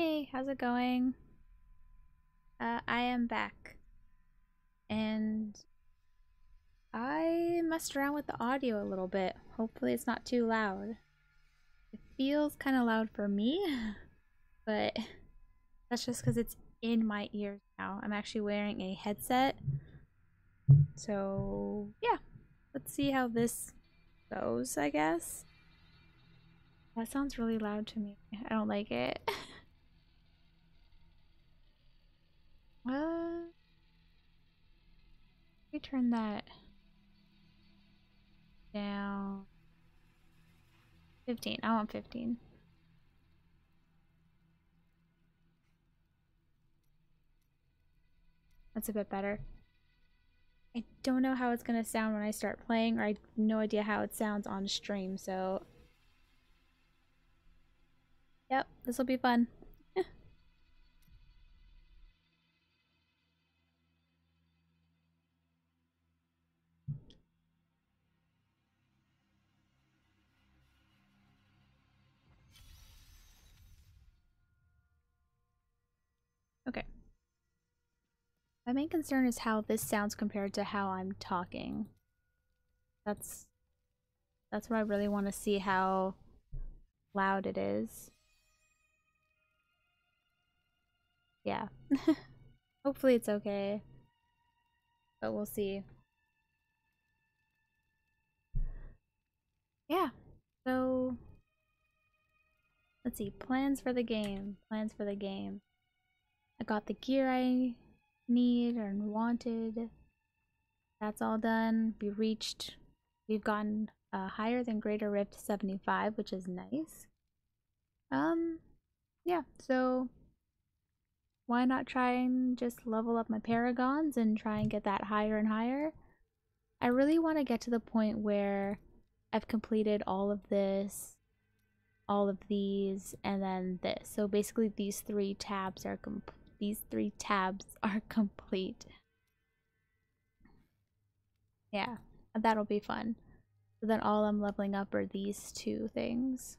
Hey, how's it going? I am back, and I messed around with the audio a little bit. Hopefully it's not too loud. It feels kind of loud for me, but that's just because it's in my ears now. I'm actually wearing a headset, so yeah. Let's see how this goes, I guess. That sounds really loud to me. I don't like it. Let me turn that down. 15. I want 15. That's a bit better. I don't know how it's gonna sound when I start playing, or I have no idea how it sounds on stream, so yep, this will be fun. Okay. My main concern is how this sounds compared to how I'm talking. That's what I really want to see, how loud it is. Yeah. Hopefully it's okay, but we'll see. Yeah. So let's see. Plans for the game. Plans for the game. I got the gear I need or wanted. That's all done. We've gotten higher than Greater Rift 75, which is nice. Yeah, so why not try and just level up my paragons and try and get that higher and higher? I really want to get to the point where I've completed all of this, all of these, and then this. So basically these three tabs are complete. Yeah, that'll be fun. So then all I'm leveling up are these two things.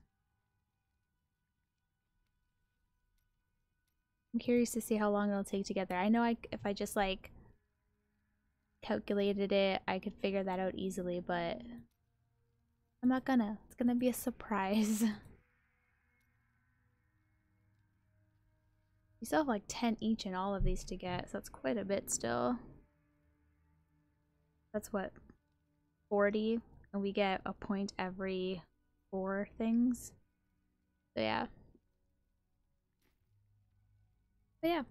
I'm curious to see how long it'll take to get there. I know if I just like calculated it, I could figure that out easily, but I'm not gonna. It's gonna be a surprise. We still have like 10 each in all of these to get, so that's quite a bit still. That's what, 40? And we get a point every 4 things. So yeah. But yeah.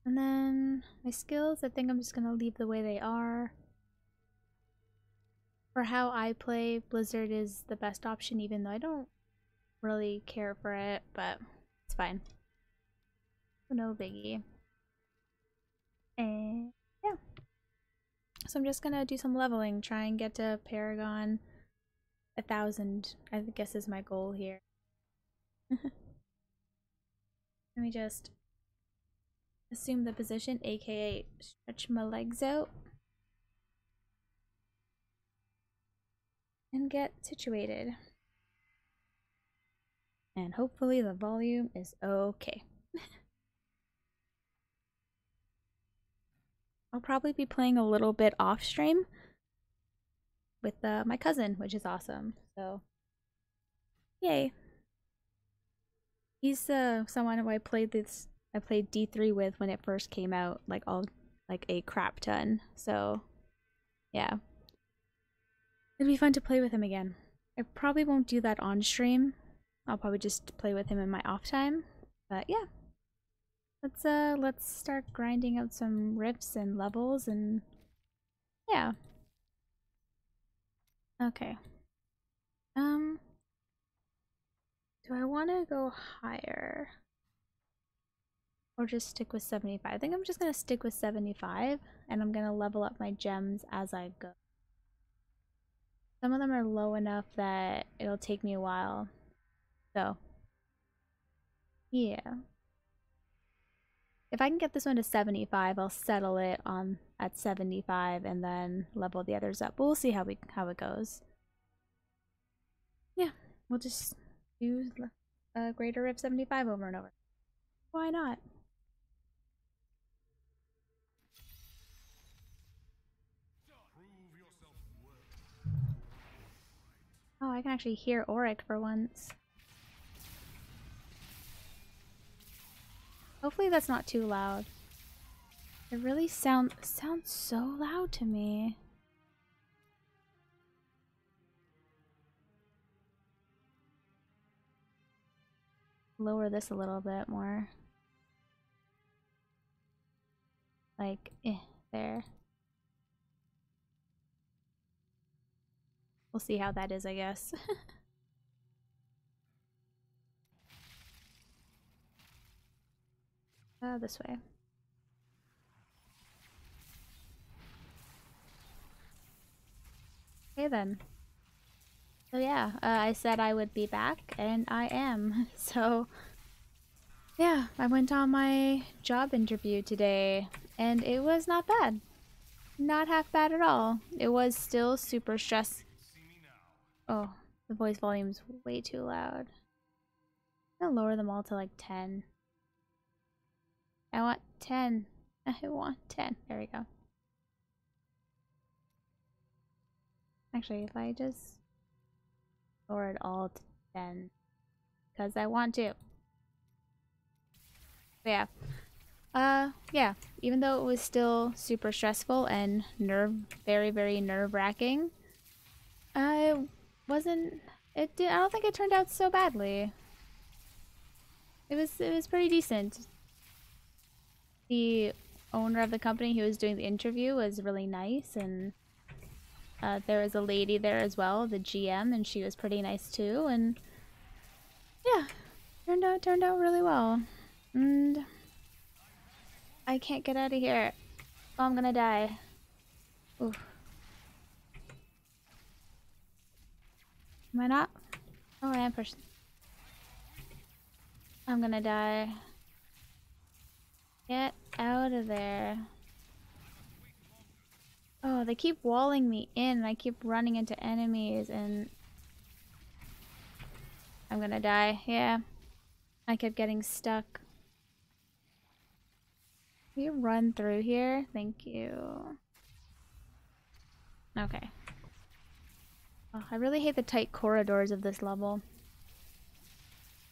And then my skills, I think I'm just gonna leave the way they are. For how I play, Blizzard is the best option, even though I don't really care for it, but it's fine. No biggie. And yeah. So I'm just gonna do some leveling, try and get to Paragon 1000, I guess is my goal here. Let me just assume the position, aka stretch my legs out. And get situated. And hopefully the volume is okay. I'll probably be playing a little bit off stream with my cousin, which is awesome. So, yay! He's someone who I played D3 with when it first came out, like a crap ton. So, yeah, it'd be fun to play with him again. I probably won't do that on stream. I'll probably just play with him in my off time. But yeah. Let's start grinding out some rifts and levels and yeah. Okay. Do I want to go higher or just stick with 75? I think I'm just gonna stick with 75 and I'm gonna level up my gems as I go. Some of them are low enough that it'll take me a while. So yeah. If I can get this one to 75, I'll settle it on at 75 and then level the others up. But we'll see how it goes. Yeah, we'll just do Greater Rift 75 over and over. Why not? Oh, I can actually hear Auric for once. Hopefully that's not too loud. It really sounds so loud to me. Lower this a little bit more. Like, there. We'll see how that is, I guess. This way. Okay then. So yeah, I said I would be back, and I am. So yeah, I went on my job interview today, and it was not bad. Not half bad at all. It was still super stress. Oh, the voice volume's way too loud. I'm gonna lower them all to like 10. I want 10. I want 10. There we go. Actually, if I just lower it all to 10, because I want to. But yeah. Yeah. Even though it was still super stressful and very, very nerve-wracking, I wasn't. I don't think it turned out so badly. It was pretty decent. The owner of the company who was doing the interview was really nice, and there was a lady there as well, the GM, and she was pretty nice too. And yeah, turned out really well. And I can't get out of here. Oh, I'm gonna die. Oof. Am I not? Oh, I am pushing. I'm gonna die. Get out of there. Oh, they keep walling me in, and I keep running into enemies, and I'm gonna die. Yeah. I kept getting stuck. Can you run through here? Thank you. Okay. Oh, I really hate the tight corridors of this level.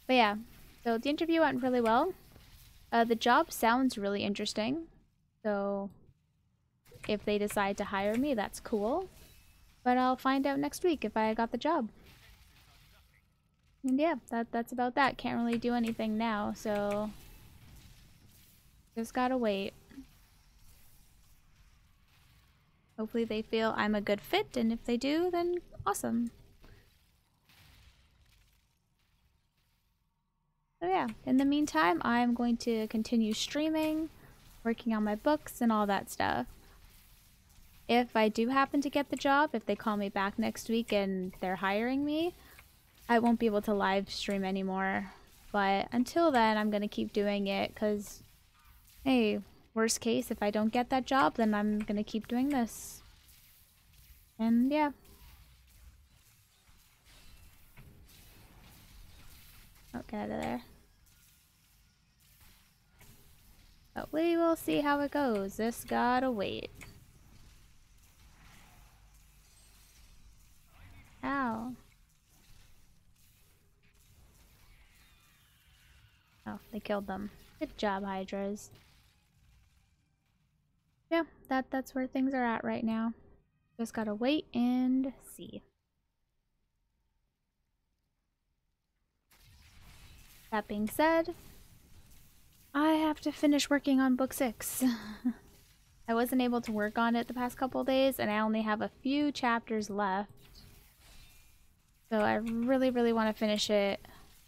But yeah, so the interview went really well. The job sounds really interesting. So if they decide to hire me, that's cool. But I'll find out next week if I got the job. And yeah, that's about that. Can't really do anything now, so just gotta wait. Hopefully they feel I'm a good fit, and if they do, then awesome. So yeah, in the meantime, I'm going to continue streaming, working on my books and all that stuff. If I do happen to get the job, if they call me back next week and they're hiring me, I won't be able to live stream anymore. But until then, I'm gonna keep doing it because, hey, worst case, if I don't get that job, then I'm gonna keep doing this. And yeah. Oh, get out of there. But we will see how it goes. This gotta wait. Ow. Oh, they killed them. Good job, Hydras. Yeah, that's where things are at right now. Just gotta wait and see. That being said, I have to finish working on book 6. I wasn't able to work on it the past couple days, and I only have a few chapters left. So I really, really want to finish it.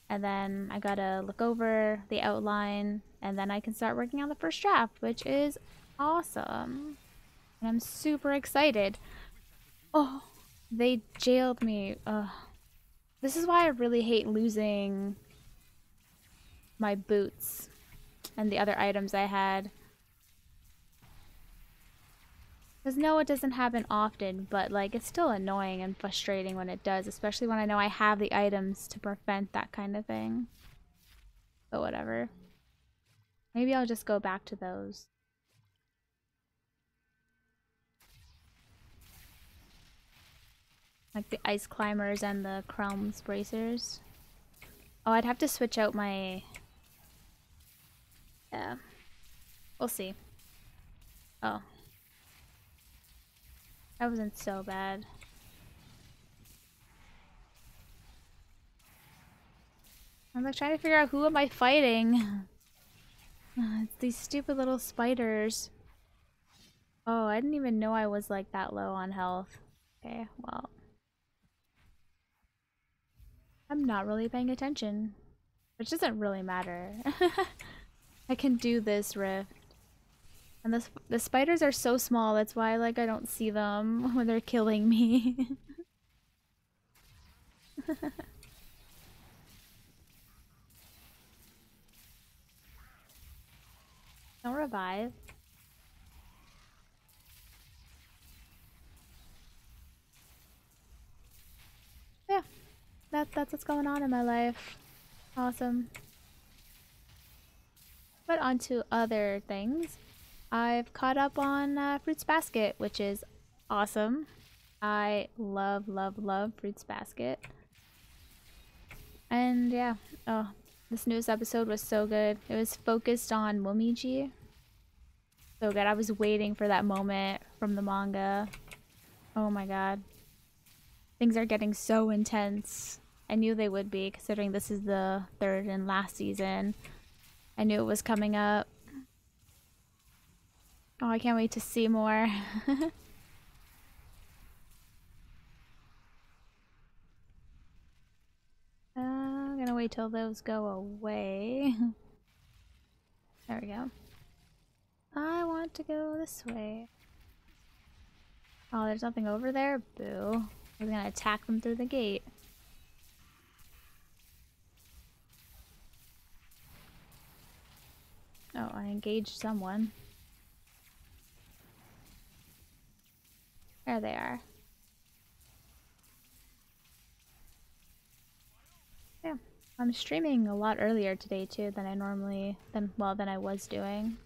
And then I gotta look over the outline, and then I can start working on the first draft, which is awesome. And I'm super excited. Oh, they jailed me. Ugh. This is why I really hate losing my boots and the other items I had. Because no, it doesn't happen often, but like it's still annoying and frustrating when it does, especially when I know I have the items to prevent that kind of thing. But whatever. Maybe I'll just go back to those. Like the ice climbers and the Chrom's bracers. Oh, I'd have to switch out my... Yeah. We'll see. Oh. That wasn't so bad. I'm like trying to figure out who am I fighting. It's these stupid little spiders. Oh, I didn't even know I was like that low on health. Okay, well. I'm not really paying attention. Which doesn't really matter. I can do this rift. And the spiders are so small, that's why like I don't see them when they're killing me. Don't revive. Yeah, that's what's going on in my life. Awesome. But on to other things. I've caught up on Fruits Basket, which is awesome. I love, love, love Fruits Basket. And yeah, oh, this newest episode was so good. It was focused on Momiji. So good. I was waiting for that moment from the manga. Oh my god. Things are getting so intense. I knew they would be, considering this is the third and last season. I knew it was coming up. Oh, I can't wait to see more. I'm gonna wait till those go away. There we go. I want to go this way. Oh, there's nothing over there? Boo. I was gonna attack them through the gate. Oh, I engaged someone. There they are. Yeah. I'm streaming a lot earlier today too than I normally than I was doing.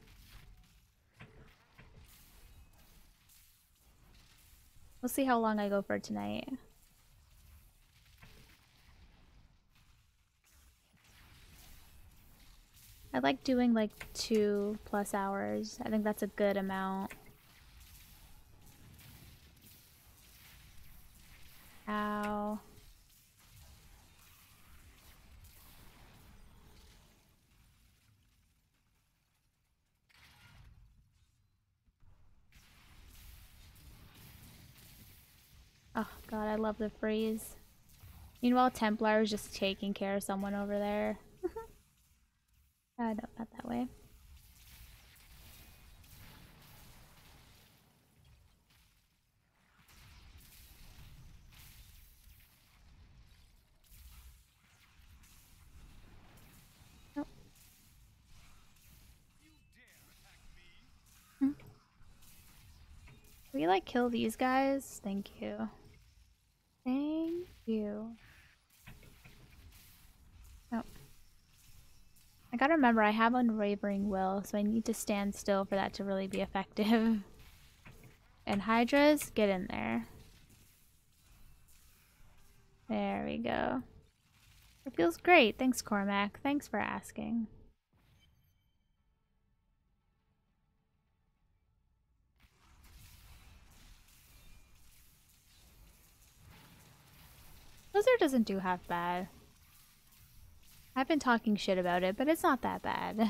We'll see how long I go for tonight. I like doing like 2+ hours. I think that's a good amount. Ow. Oh god, I love the freeze. Meanwhile, Templar is just taking care of someone over there. No, not that way. Nope. Can we like kill these guys? Thank you. Thank you. Oh. I gotta remember I have Unwavering Will, so I need to stand still for that to really be effective. And Hydras, get in there. There we go. It feels great. Thanks, Cormac. Thanks for asking. Blizzard doesn't do half bad. I've been talking shit about it, but it's not that bad.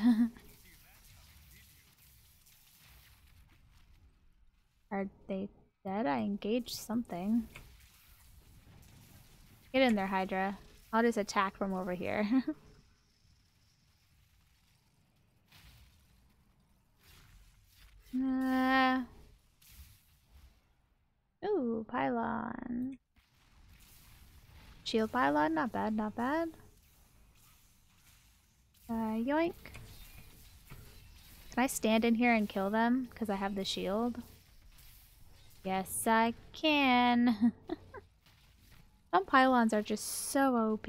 Are they dead? I engaged something. Get in there, Hydra. I'll just attack from over here. Ooh, pylon. Shield pylon, not bad, not bad. Yoink. Can I stand in here and kill them? Because I have the shield? Yes, I can. Some pylons are just so OP.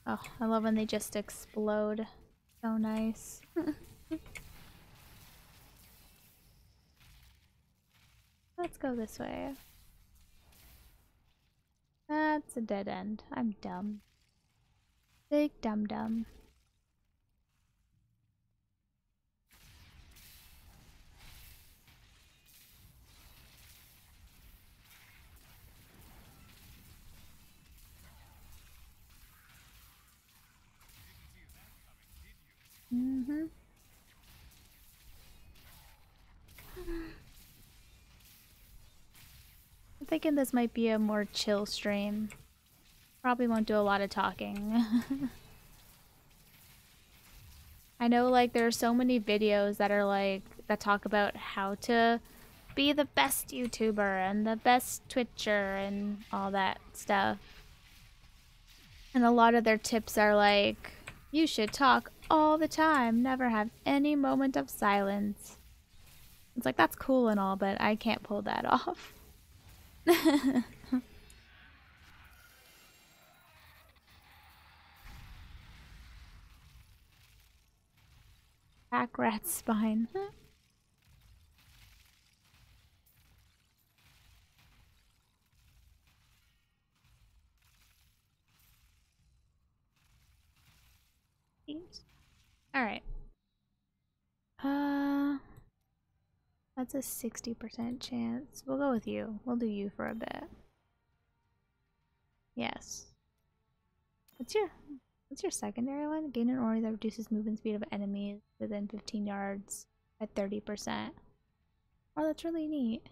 Oh, I love when they just explode. So nice. Let's go this way. That's a dead end. I'm dumb. Big dum dum. Mm-hmm. I'm thinking this might be a more chill stream. Probably won't do a lot of talking. I know like there are so many videos that are like that talk about how to be the best YouTuber and the best Twitcher and all that stuff. And a lot of their tips are like, you should talk all the time, never have any moment of silence. It's like, that's cool and all, but I can't pull that off. Pack rat spine. Alright. That's a 60% chance. We'll go with you. We'll do you for a bit. Yes. What's your secondary one? Gain an aura that reduces movement speed of enemies within 15 yards at 30%. Oh, that's really neat.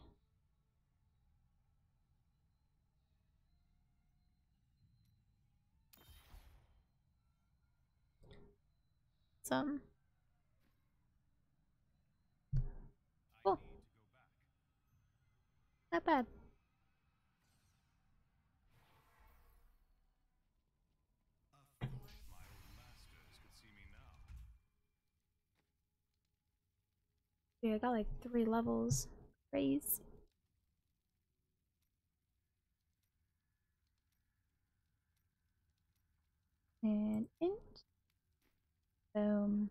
Some. Cool. Not bad. Dude, I got like 3 levels. Crazy. And int. Boom.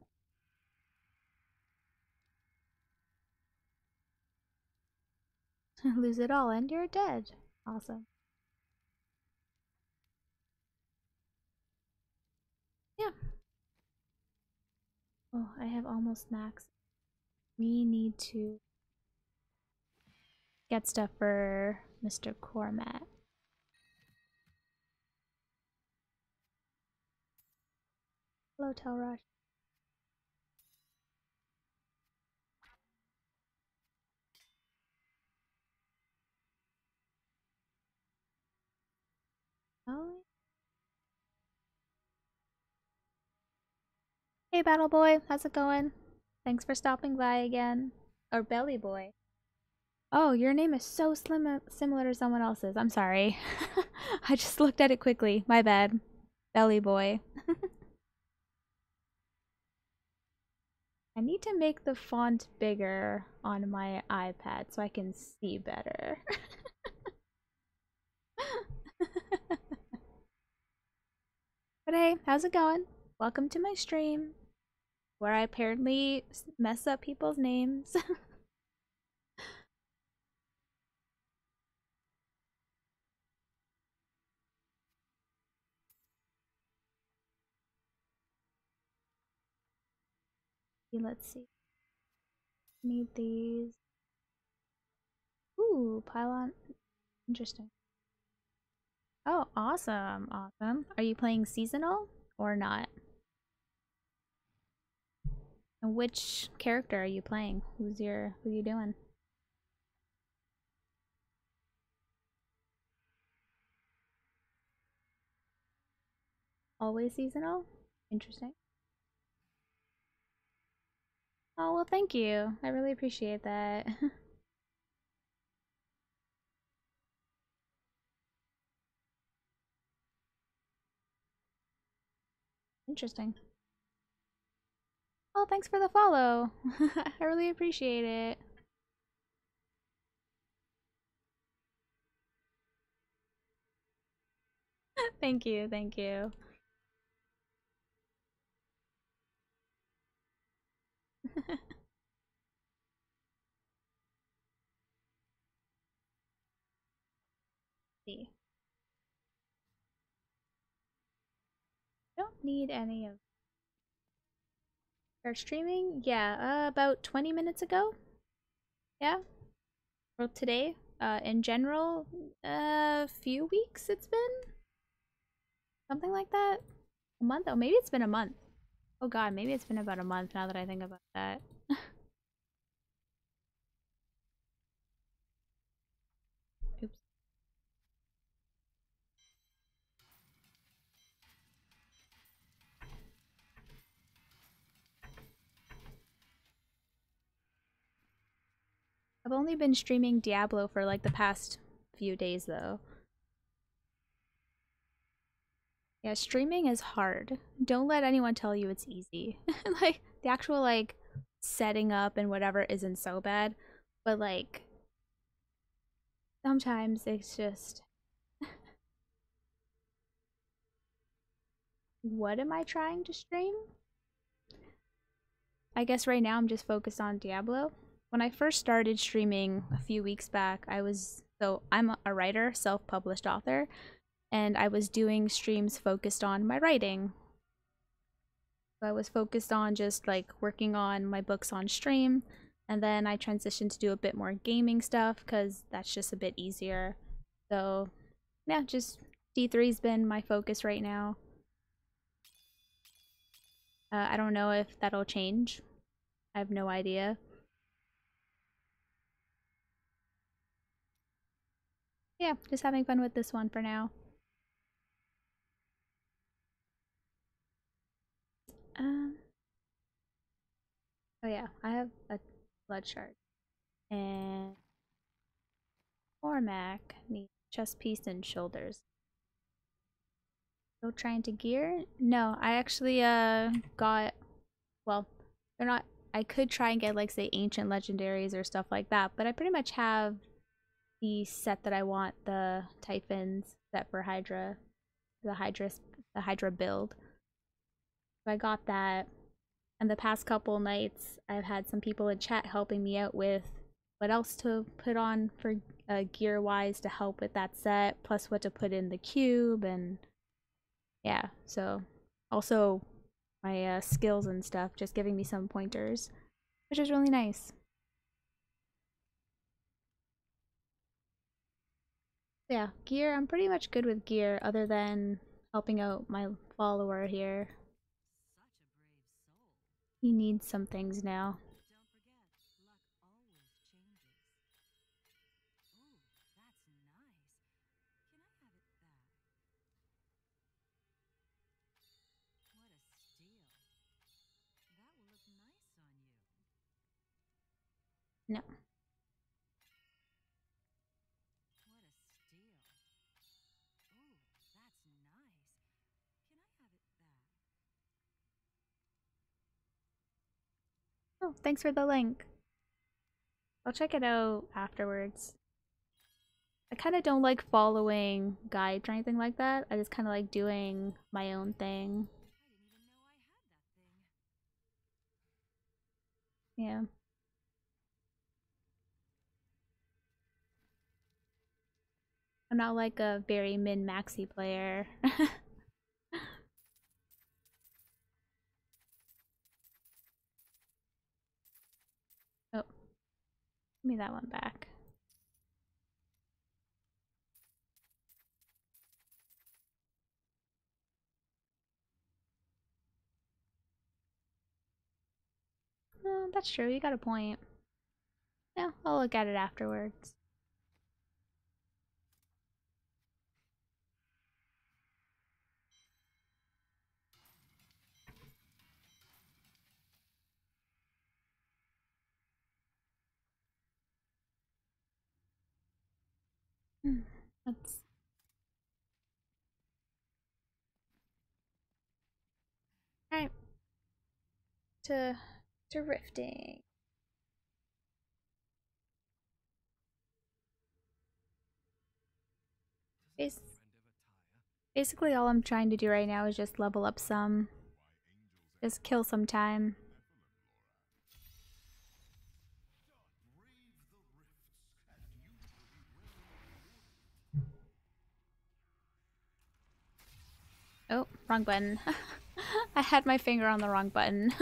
Lose it all and you're dead. Awesome. Yeah. Oh, I have almost max. We need to get stuff for Mr. Cormat. Hello, Telrush. Oh. Hey, Battle Boy. How's it going? Thanks for stopping by again. Or Belly Boy. Oh, your name is so similar to someone else's. I'm sorry. I just looked at it quickly. My bad. Belly Boy. I need to make the font bigger on my iPad so I can see better. But hey, how's it going? Welcome to my stream, where I apparently mess up people's names. Let's see. Need these. Ooh, pylon. Interesting. Oh, awesome. Awesome. Are you playing seasonal or not? And which character are you playing? Who you doing? Always seasonal? Interesting. Oh, well, thank you. I really appreciate that. Interesting. Oh, thanks for the follow. I really appreciate it. Thank you, thank you. See. Don't need any of. Start streaming? Yeah, about 20 minutes ago. Yeah. Well, today. In general, a few weeks it's been? Something like that? A month? Oh, maybe it's been a month. Oh god, maybe it's been about a month now that I think about that. Oops. I've only been streaming Diablo for like the past few days though. Yeah, streaming is hard. Don't let anyone tell you it's easy. Like, the actual, like, setting up and whatever isn't so bad. But, like, sometimes it's just... What am I trying to stream? I guess right now I'm just focused on Diablo. When I first started streaming a few weeks back, So, I'm a writer, self-published author, and I was doing streams focused on my writing. So I was focused on just like working on my books on stream, and then I transitioned to do a bit more gaming stuff because that's just a bit easier. So yeah, just D3's been my focus right now. I don't know if that'll change. I have no idea. Yeah, just having fun with this one for now. Um, oh yeah, I have a blood shard. And Cormac needs chest piece and shoulders. Still trying to gear? No, I actually got, well, they're not, I could try and get like say ancient legendaries or stuff like that, but I pretty much have the set that I want, the Typhons set for Hydra, the Hydra the Hydra build. So I got that, and the past couple nights I've had some people in chat helping me out with what else to put on for gear wise to help with that set, plus what to put in the cube, and yeah, so also my skills and stuff, just giving me some pointers, which is really nice. Yeah, gear, I'm pretty much good with gear other than helping out my follower here. He needs some things now. No. Oh, thanks for the link. I'll check it out afterwards. I kind of don't like following guides or anything like that. I just kind of like doing my own thing. Yeah. I'm not like a very min-maxy player. Oh, give me that one back. Oh, that's true. You got a point. Yeah, I'll look at it afterwards. Let's. Alright. To rifting. Basically, all I'm trying to do right now is just level up some. Just kill some time. Oh, wrong button. I had my finger on the wrong button.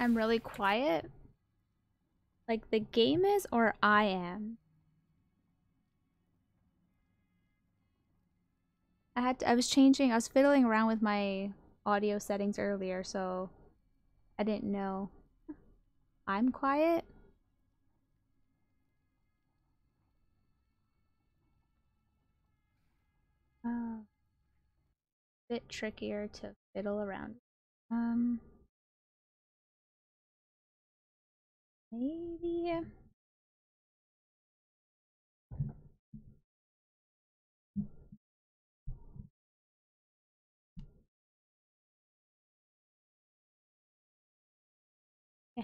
I'm really quiet. Like the game is or I am? I was fiddling around with my audio settings earlier, so I didn't know. I'm quiet? Oh, bit trickier to fiddle around. Um, maybe.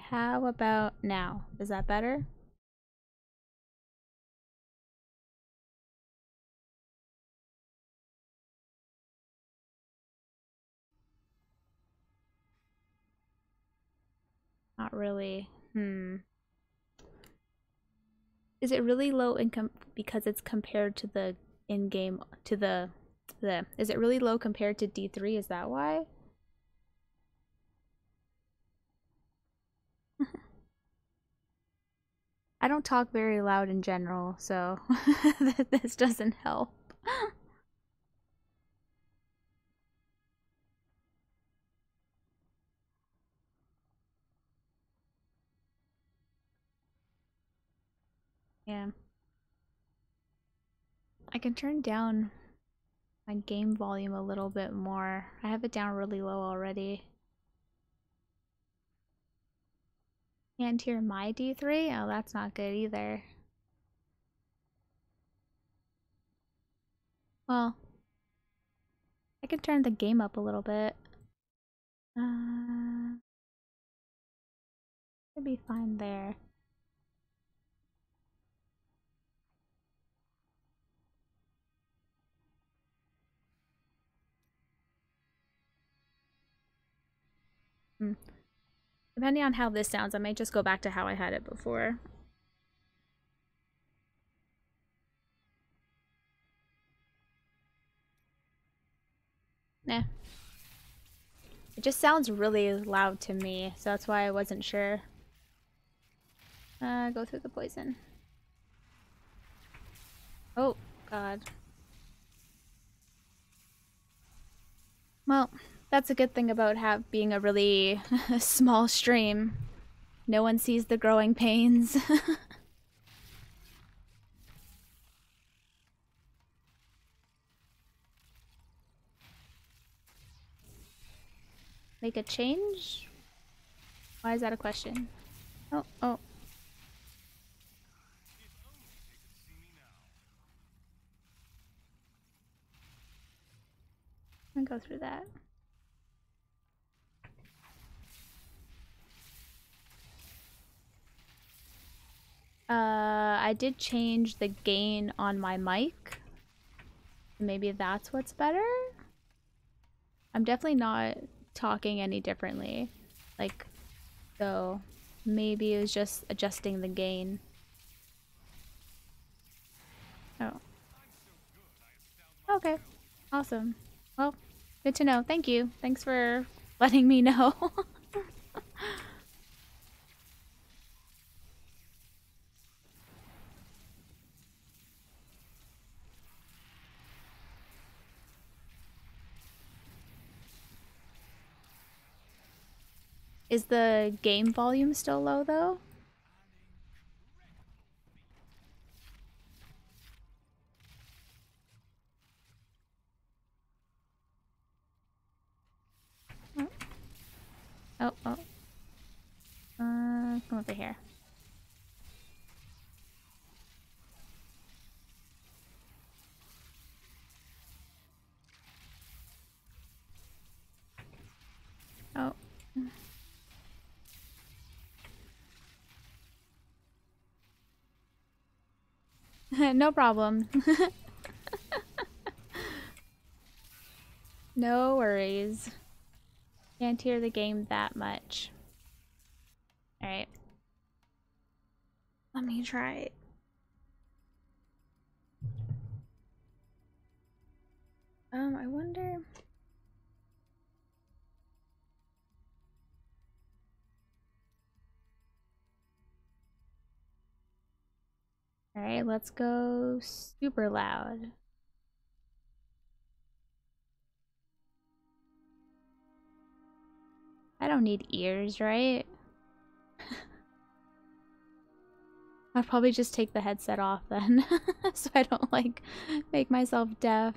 How about now? Is that better? Not really. Is it really low income because it's compared to the in-game to the is it really low compared to D3? Is that why? I don't talk very loud in general, so this doesn't help. Yeah. I can turn down my game volume a little bit more. I have it down really low already. Can't hear my D3? Oh, that's not good either. Well, I can turn the game up a little bit. Should be fine there. Hmm. Depending on how this sounds, I might just go back to how I had it before. Nah. It just sounds really loud to me, so that's why I wasn't sure. Go through the poison. Oh, God. Well, that's a good thing about being a really small stream. No one sees the growing pains. Make a change? Why is that a question? Oh, oh. I'll go through that. I did change the gain on my mic. Maybe that's what's better? I'm definitely not talking any differently. Like, so maybe it was just adjusting the gain. Oh. Okay. Awesome. Well, good to know. Thank you. Thanks for letting me know. Is the game volume still low though? Oh, oh. Oh. Come over here. Oh. No problem. No worries. Can't hear the game that much. Alright. Let me try it. I wonder... Alright, let's go super loud. I don't need ears, right? I'll probably just take the headset off then, so I don't, like, make myself deaf.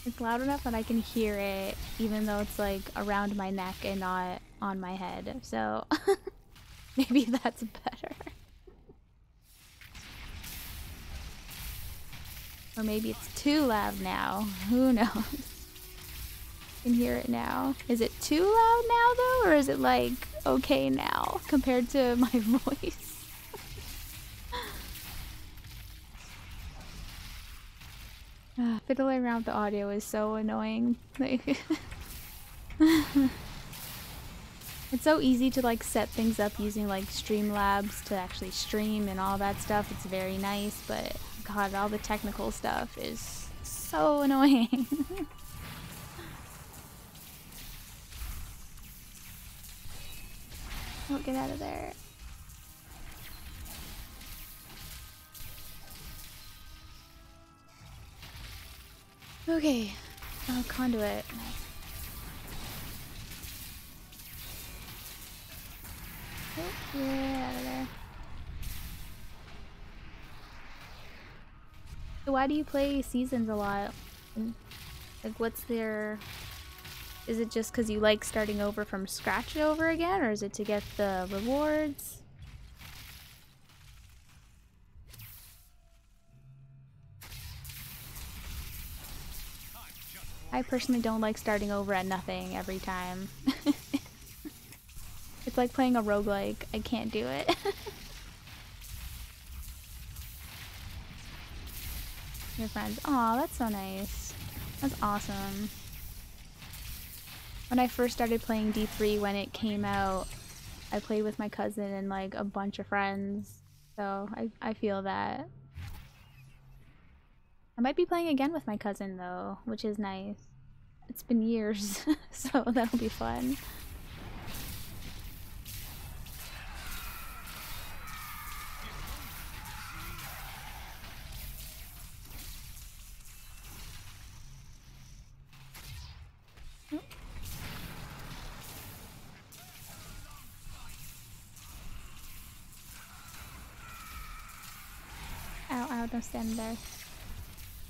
It's loud enough that I can hear it, even though it's like around my neck and not on my head, so maybe that's better. Or maybe it's too loud now. Who knows? I can hear it now. Is it too loud now though, or is it like okay now compared to my voice? Fiddling around with the audio is so annoying. Like it's so easy to like set things up using like Streamlabs to actually stream and all that stuff. It's very nice, but god, all the technical stuff is so annoying. Oh, get out of there. Okay. Oh, conduit. Oh, yeah, out of there. So why do you play seasons a lot? Like, what's their... Is it just because you like starting over from scratch over again, or is it to get the rewards? I personally don't like starting over at nothing every time. It's like playing a roguelike. I can't do it. Your friends. Aw, that's so nice. That's awesome. When I first started playing D3 when it came out, I played with my cousin and like a bunch of friends. So I feel that. I might be playing again with my cousin though, which is nice. It's been years, so that'll be fun. Ow, ow, don't stand there.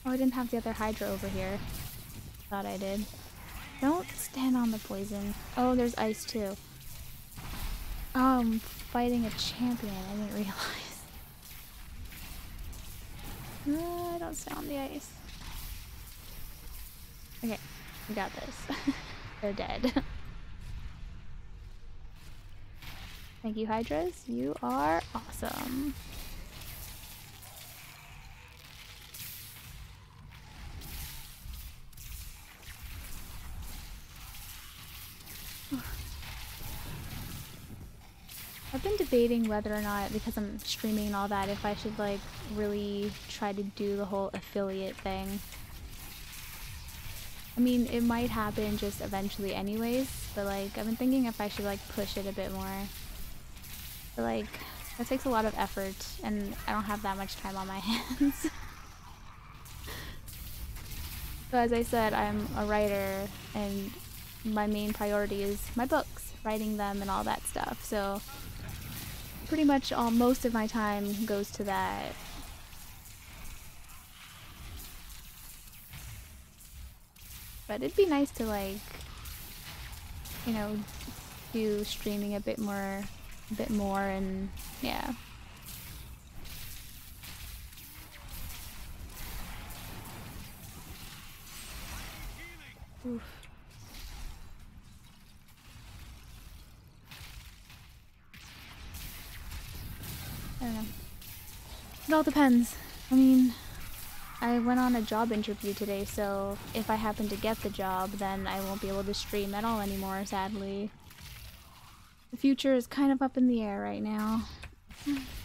Oh, I didn't have the other Hydra over here. Thought I did. Don't stand on the poison. Oh, there's ice too. Oh, I'm fighting a champion. I didn't realize. I don't stand on the ice. Okay, we got this. They're dead. Thank you, Hydras. You are awesome. I've been debating whether or not, because I'm streaming and all that, if I should like really try to do the whole affiliate thing. I mean, it might happen just eventually anyways, but like I've been thinking if I should like push it a bit more. But like, that takes a lot of effort and I don't have that much time on my hands. So as I said, I'm a writer and my main priority is my books, writing them and all that stuff. So pretty much most of my time goes to that. But it'd be nice to like, you know, do streaming a bit more a bit more, and yeah. Oof. I don't know. It all depends. I mean, I went on a job interview today, so if I happen to get the job, then I won't be able to stream at all anymore, sadly. The future is kind of up in the air right now.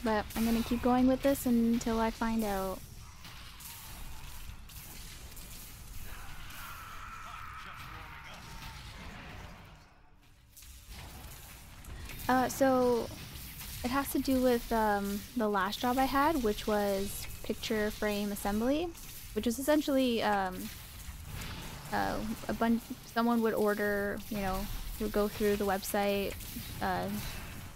But I'm gonna keep going with this until I find out. So it has to do with the last job I had, which was picture frame assembly, which is essentially a bunch. Someone would order, you know, would go through the website,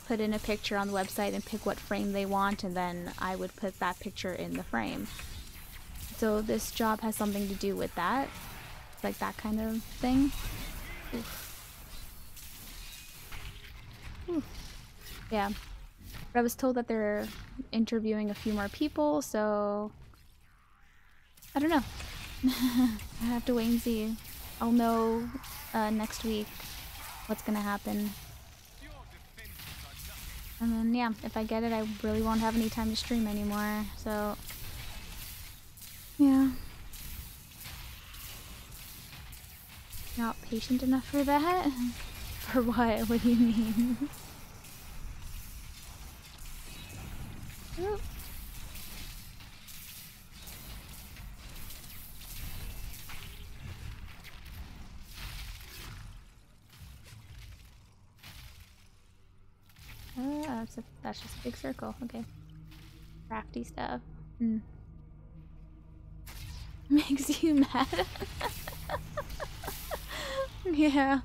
put in a picture on the website, and pick what frame they want, and then I would put that picture in the frame. So this job has something to do with that, like that kind of thing. Oof. Oof. Yeah. But I was told that they're interviewing a few more people, so I don't know. I have to wait and see. I'll know next week what's gonna happen. And then yeah, if I get it, I really won't have any time to stream anymore, so yeah. Not patient enough for that? For what? What do you mean? Ooh. That's just a big circle. Okay. Crafty stuff. Makes you mad? Yeah.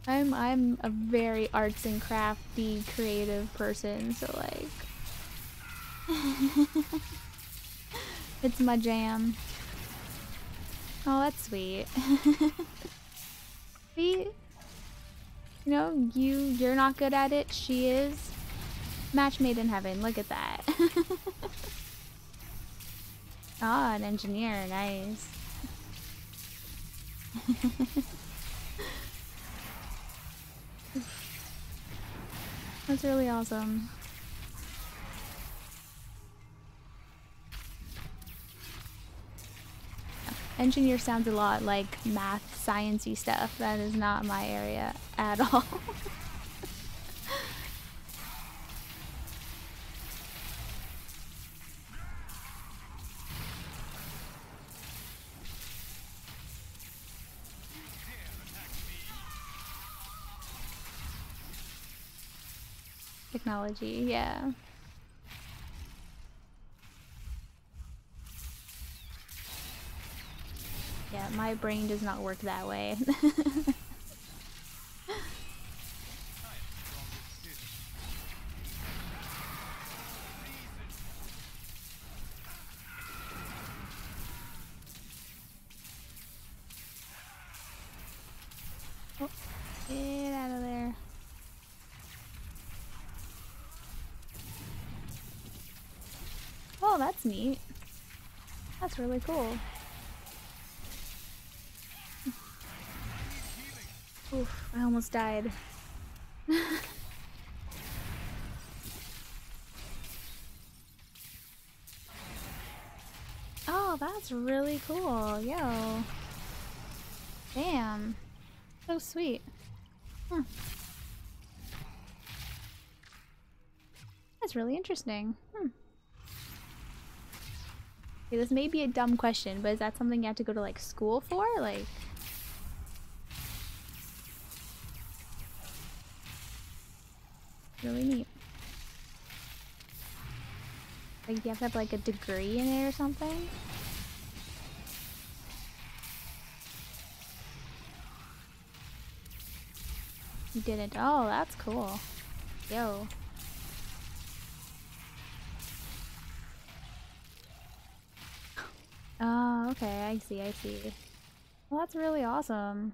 I'm a very arts and crafty creative person, so like it's my jam. Oh, that's sweet. See? You know, you're not good at it, she is. Match made in heaven, look at that. Ah, an engineer, nice. That's really awesome. Engineer sounds a lot like math, science-y stuff. That is not my area at all. Technology, yeah. Yeah, my brain does not work that way. Oh, get out of there. Oh, that's neat. That's really cool. Oof, I almost died. Oh, that's really cool. Yo. Damn. So sweet. Huh. That's really interesting. Okay, this may be a dumb question, but is that something you have to go to like school for? Like, really neat. Like, you have to have like a degree in it or something? You didn't. Oh, that's cool. Yo. Oh, okay. I see. I see. Well, that's really awesome.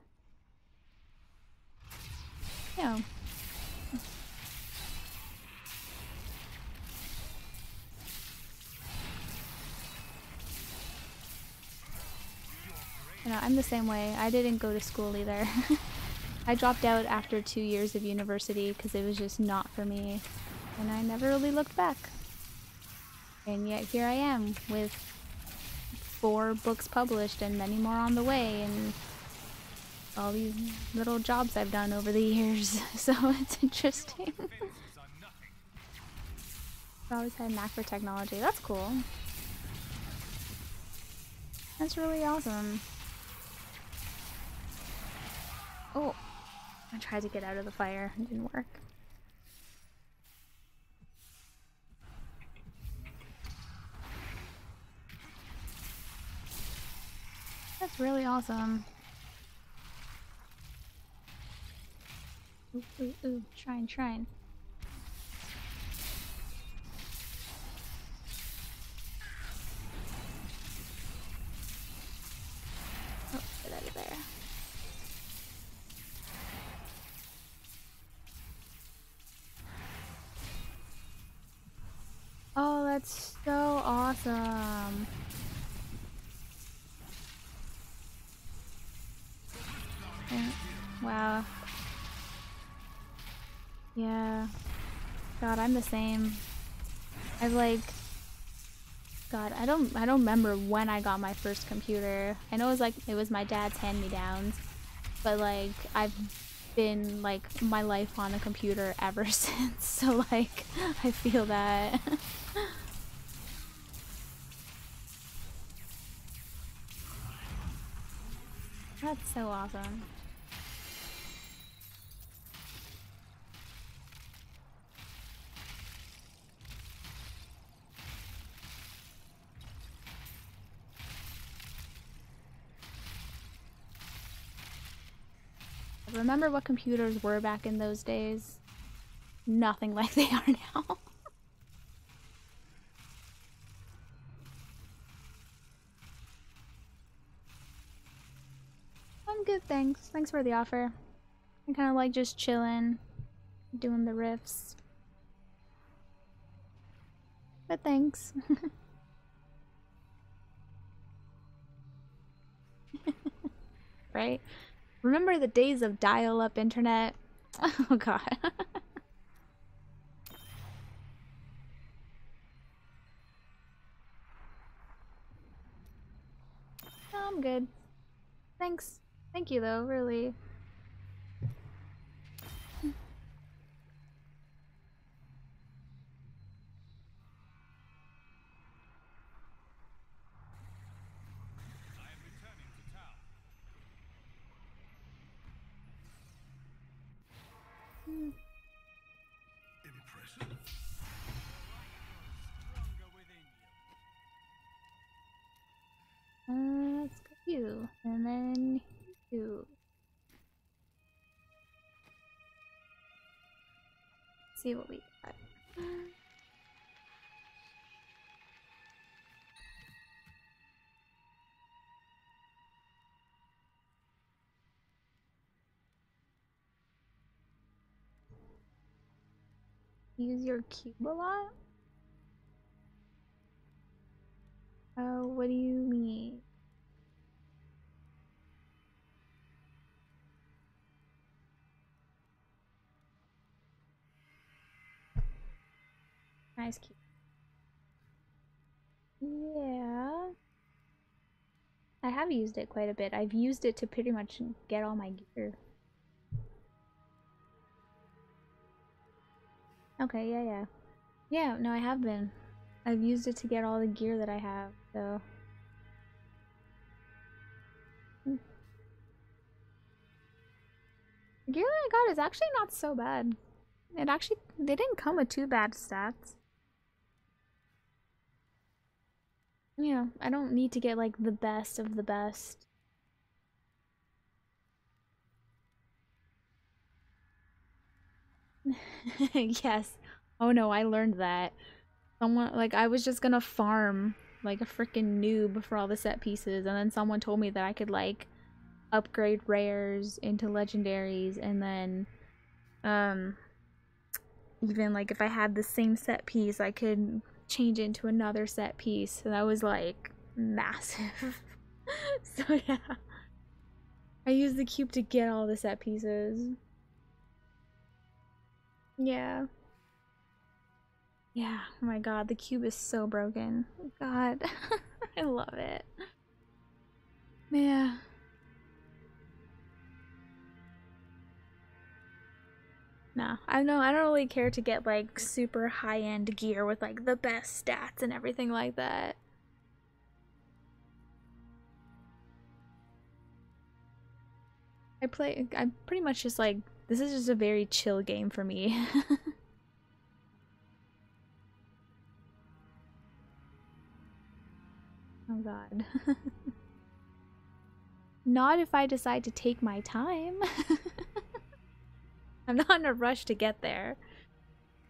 Yeah. You know, I'm the same way. I didn't go to school either. I dropped out after 2 years of university because it was just not for me. And I never really looked back. And yet here I am with 4 books published and many more on the way, and all these little jobs I've done over the years. So it's interesting. I've always had a knack for technology. That's cool. That's really awesome. Oh, I tried to get out of the fire. It didn't work. That's really awesome. Ooh, ooh, ooh. Shrine, shrine. Oh, get out of there. Oh, that's so awesome. Wow. Yeah. God, I'm the same. I've like God, I don't remember when I got my first computer. I know it was my dad's hand-me-downs, but like I've been like my life on a computer ever since. So like I feel that. That's so awesome. Remember what computers were back in those days? Nothing like they are now. I'm good, thanks. Thanks for the offer. I'm kind of like just chilling, doing the riffs. But thanks. Right? Remember the days of dial-up internet? Oh god. I'm good. Thanks. Thank you though, really. Let's go you, and then you. See what we got. Use your cube a lot? Oh, what do you mean? Nice cube. Yeah. I have used it quite a bit. I've used it to pretty much get all my gear. Okay, yeah, yeah. Yeah, no, I have been. I've used it to get all the gear that I have, so. The gear that I got is actually not so bad. They didn't come with too bad stats. You know, I don't need to get like the best of the best. Yes. Oh no, I learned that. Someone, like, I was just gonna farm like a freaking noob for all the set pieces, and then someone told me that I could like upgrade rares into legendaries, and then even like if I had the same set piece, I could change it into another set piece. So that was like massive. So yeah. I used the cube to get all the set pieces. Yeah. Yeah, oh my god, the cube is so broken. God, I love it. Yeah. No, I know I don't really care to get like super high-end gear with like the best stats and everything like that. I'm pretty much just like, this is just a very chill game for me. Oh god. Not if I decide to take my time. I'm not in a rush to get there.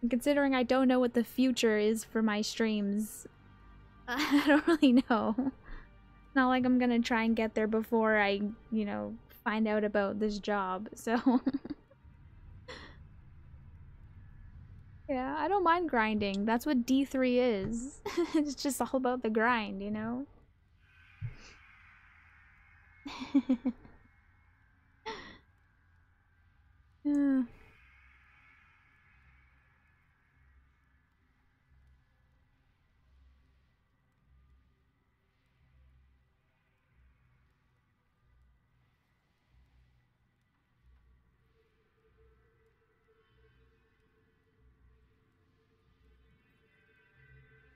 And considering I don't know what the future is for my streams, I don't really know. Not like I'm gonna try and get there before I, you know, find out about this job, so... Yeah, I don't mind grinding. That's what D3 is. It's just all about the grind, you know? Yeah.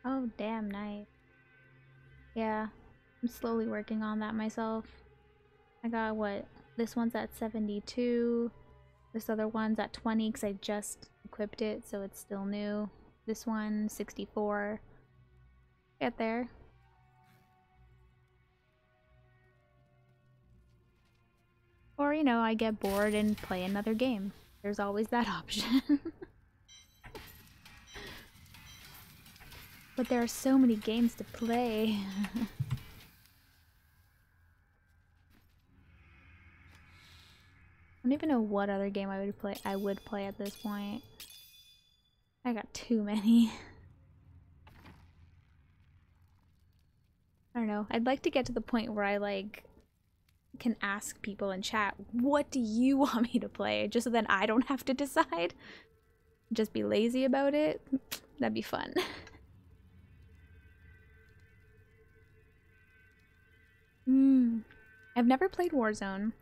Oh, damn, nice. Yeah, I'm slowly working on that myself. I got what? This one's at 72. This other one's at 20 because I just equipped it, so it's still new. This one, 64. Get there. Or, you know, I get bored and play another game. There's always that option. But there are so many games to play. I don't even know what other game I would play at this point. I got too many. I don't know. I'd like to get to the point where I like can ask people in chat, what do you want me to play? Just so then I don't have to decide. Just be lazy about it. That'd be fun. I've never played Warzone.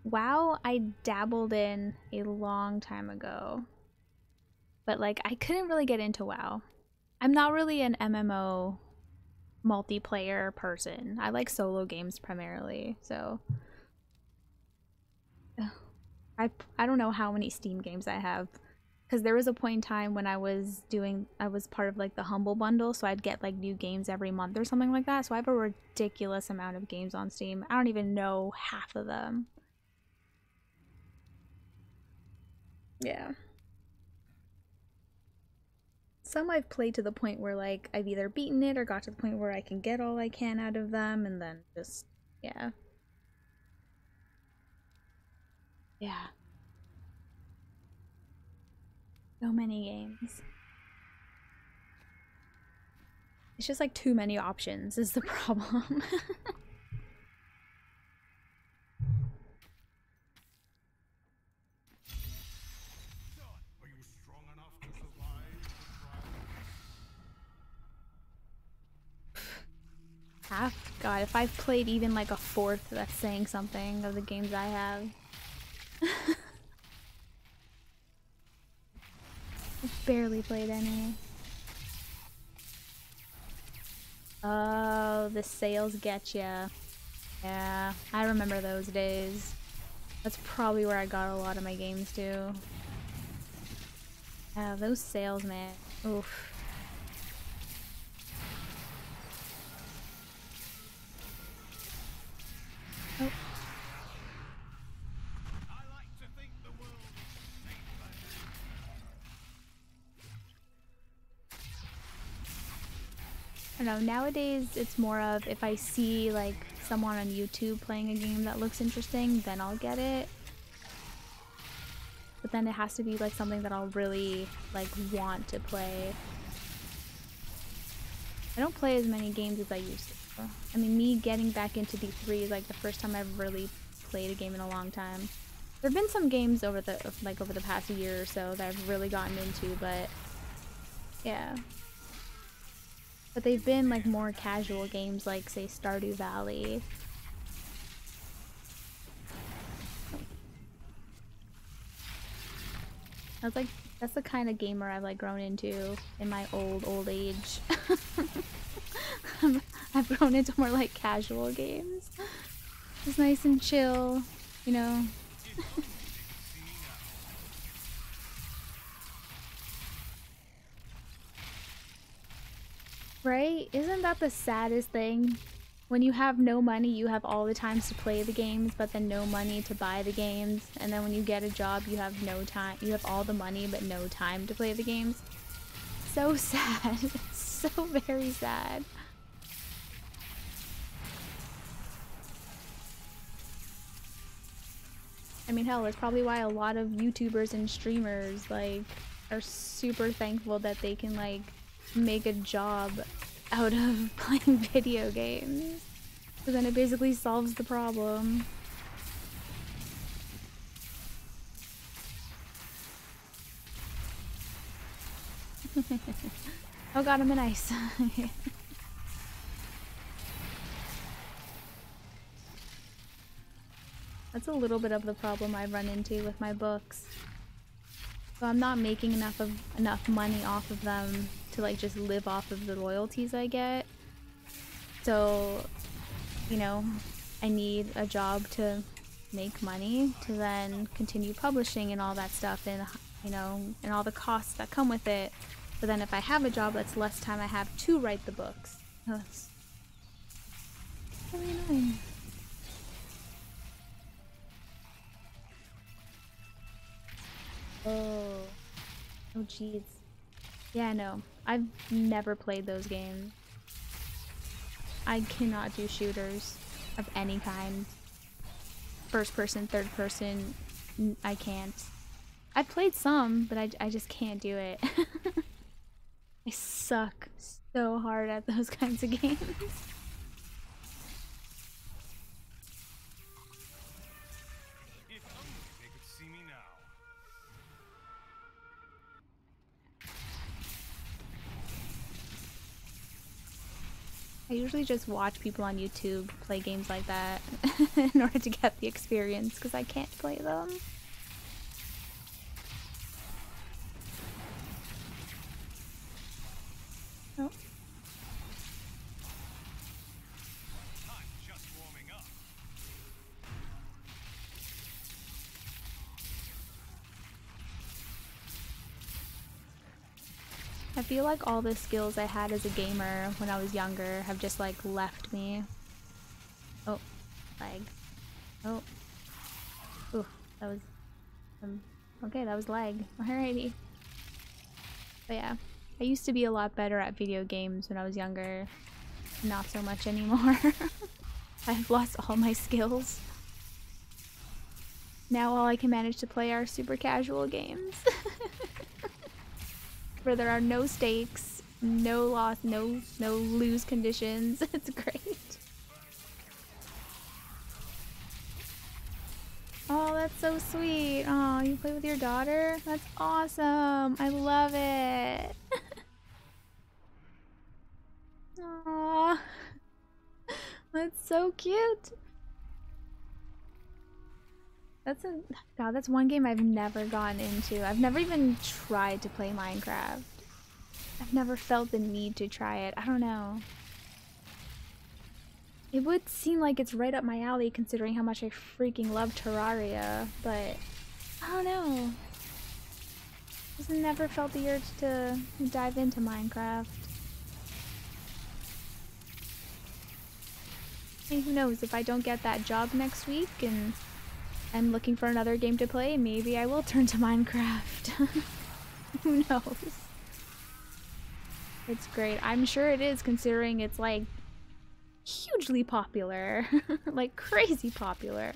WoW, I dabbled in a long time ago. But like, I couldn't really get into WoW. I'm not really an MMO multiplayer person. I like solo games primarily, so... I don't know how many Steam games I have. Because there was a point in time when I was part of like the Humble Bundle, so I'd get like new games every month or something like that. So I have a ridiculous amount of games on Steam. I don't even know half of them. Yeah. Some I've played to the point where like I've either beaten it or got to the point where I can get all I can out of them and then just, yeah. Yeah. So many games. It's just like too many options is the problem. God, if I've played even like a fourth, that's saying something of the games I have. I've barely played any. Oh, the sales get ya. Yeah, I remember those days. That's probably where I got a lot of my games too. Yeah, those sales, man. Oof. Oh. I don't know, nowadays it's more of if I see like someone on YouTube playing a game that looks interesting, then I'll get it. But then it has to be like something that I'll really like want to play. I don't play as many games as I used to. I mean, me getting back into D3 is like the first time I've really played a game in a long time. There've been some games over the past year or so that I've really gotten into, but yeah. But they've been like more casual games, like say Stardew Valley. That's the kind of gamer I've like grown into in my old age. I've grown into more like casual games. It's nice and chill, you know. Right? Isn't that the saddest thing? When you have no money, you have all the times to play the games, but then no money to buy the games. And then when you get a job, you have no time. You have all the money, but no time to play the games. So sad. So very sad. I mean, hell, that's probably why a lot of YouTubers and streamers, like, are super thankful that they can, like, make a job out of playing video games. So then it basically solves the problem. Oh god, I'm in ice. That's a little bit of the problem I run into with my books. So I'm not making enough money off of them to like just live off of the royalties I get. So, you know, I need a job to make money to then continue publishing and all that stuff, and you know, and all the costs that come with it. But then if I have a job, that's less time I have to write the books. That's really annoying. Oh jeez. Yeah, no. I've never played those games. I cannot do shooters of any kind. First person, third person, I can't. I've played some, but I just can't do it. I suck so hard at those kinds of games. I usually just watch people on YouTube play games like that in order to get the experience, because I can't play them. Oh. I feel like all the skills I had as a gamer when I was younger have just like left me. Oh, lag. Oh. Ooh, that was okay, that was lag. Alrighty. But yeah, I used to be a lot better at video games when I was younger. Not so much anymore. I've lost all my skills. Now all I can manage to play are super casual games. Where there are no stakes, no loss, no lose conditions. It's great. Oh, that's so sweet. Oh, you play with your daughter? That's awesome. I love it. Aww. That's so cute. God, that's one game I've never gotten into. I've never even tried to play Minecraft. I've never felt the need to try it. I don't know. It would seem like it's right up my alley considering how much I freaking love Terraria, but I don't know. Just never felt the urge to dive into Minecraft. Hey, who knows, if I don't get that job next week and I'm looking for another game to play, maybe I will turn to Minecraft. Who knows? It's great. I'm sure it is, considering it's like hugely popular. Like crazy popular.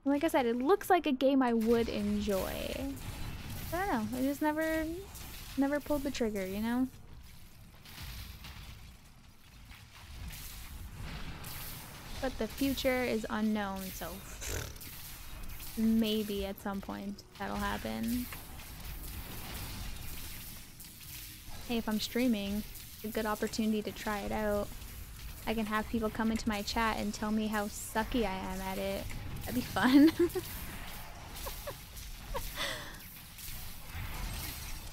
Like I said, it looks like a game I would enjoy. I don't know. I just never pulled the trigger, you know? But the future is unknown, so maybe at some point that'll happen. Hey, if I'm streaming, it's a good opportunity to try it out. I can have people come into my chat and tell me how sucky I am at it. That'd be fun.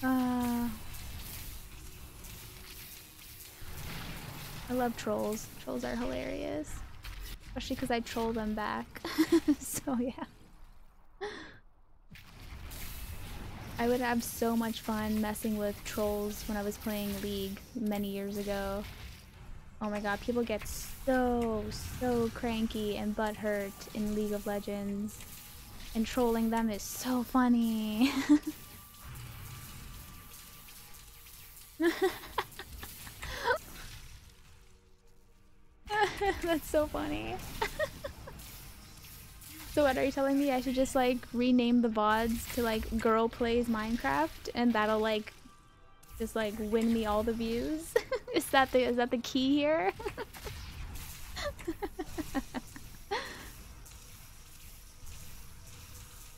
I love trolls. Trolls are hilarious. Especially because I troll them back. So yeah. I would have so much fun messing with trolls when I was playing League many years ago. Oh my god, people get so cranky and butthurt in League of Legends. And trolling them is so funny. That's so funny. So what, are you telling me I should just like rename the VODs to like girl plays Minecraft and that'll like just like win me all the views? Is that the key here?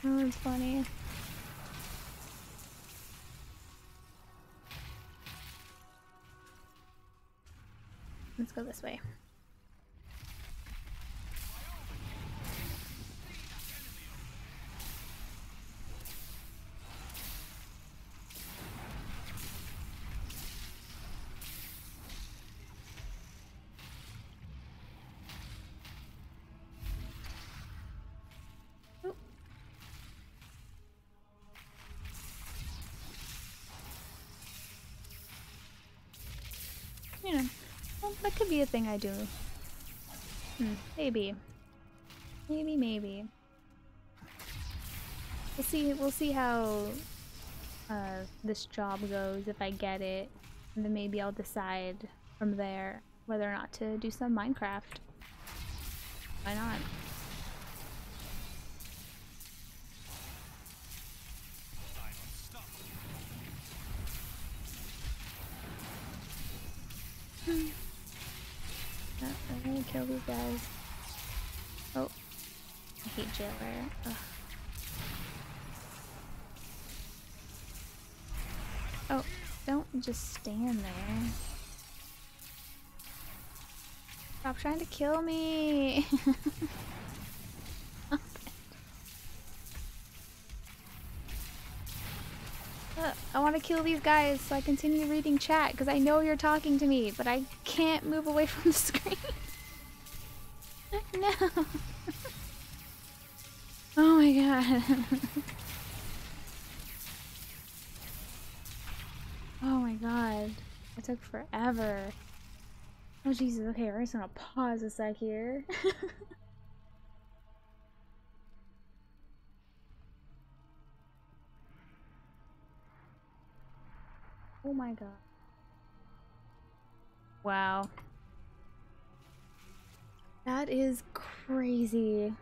Oh, it's funny. Let's go this way. You know, well, that could be a thing I do. Maybe. Maybe. We'll see how this job goes if I get it, and then maybe I'll decide from there whether or not to do some Minecraft. Why not? I'm gonna kill these guys. Oh, I hate jailer. Ugh. Oh, don't just stand there. Stop trying to kill me! I want to kill these guys so I continue reading chat because I know you're talking to me, but I can't move away from the screen. No! Oh my god. Oh my god. It took forever. Oh Jesus, okay, we're just gonna pause a sec here. Oh my god. Wow. That is crazy.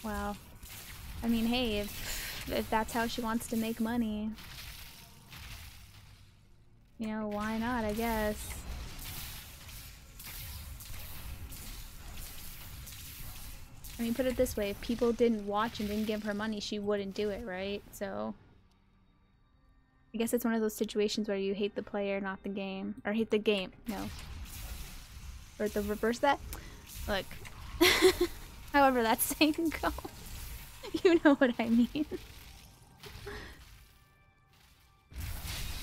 Wow. I mean, hey, if that's how she wants to make money, you know, why not, I guess. I mean, put it this way, if people didn't watch and didn't give her money, she wouldn't do it, right? So I guess it's one of those situations where you hate the player, not the game. Or hate the game, no. Or the reverse that? Look. However that saying goes. You know what I mean.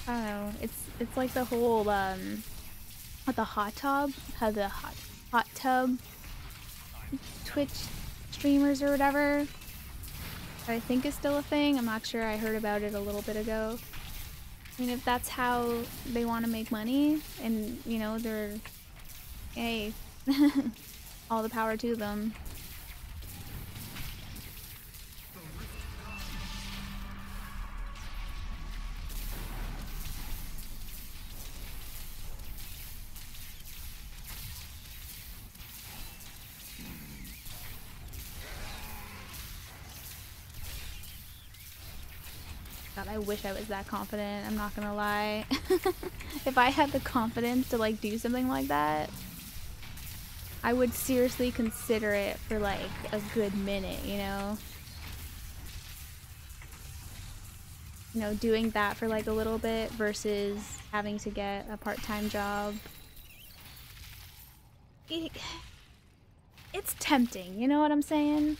I don't know. It's like the whole the hot tub, how the hot tub Twitch streamers or whatever. That I think is still a thing. I'm not sure. I heard about it a little bit ago. I mean, if that's how they want to make money, and you know, they're, hey, all the power to them. God, I wish I was that confident. I'm not gonna lie. If I had the confidence to like do something like that, I would seriously consider it for like a good minute, you know? You know, doing that for like a little bit versus having to get a part-time job. It's tempting, you know what I'm saying?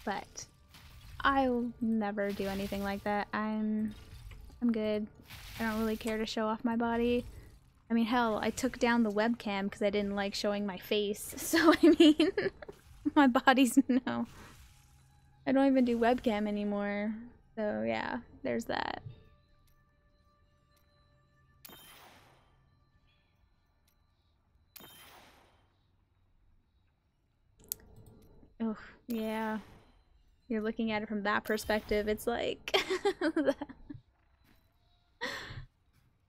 But I'll never do anything like that. I'm good. I don't really care to show off my body. I mean, hell, I took down the webcam because I didn't like showing my face. So, I mean, my body's no. I don't even do webcam anymore. So, yeah, there's that. Oh, yeah. You're looking at it from that perspective. It's like...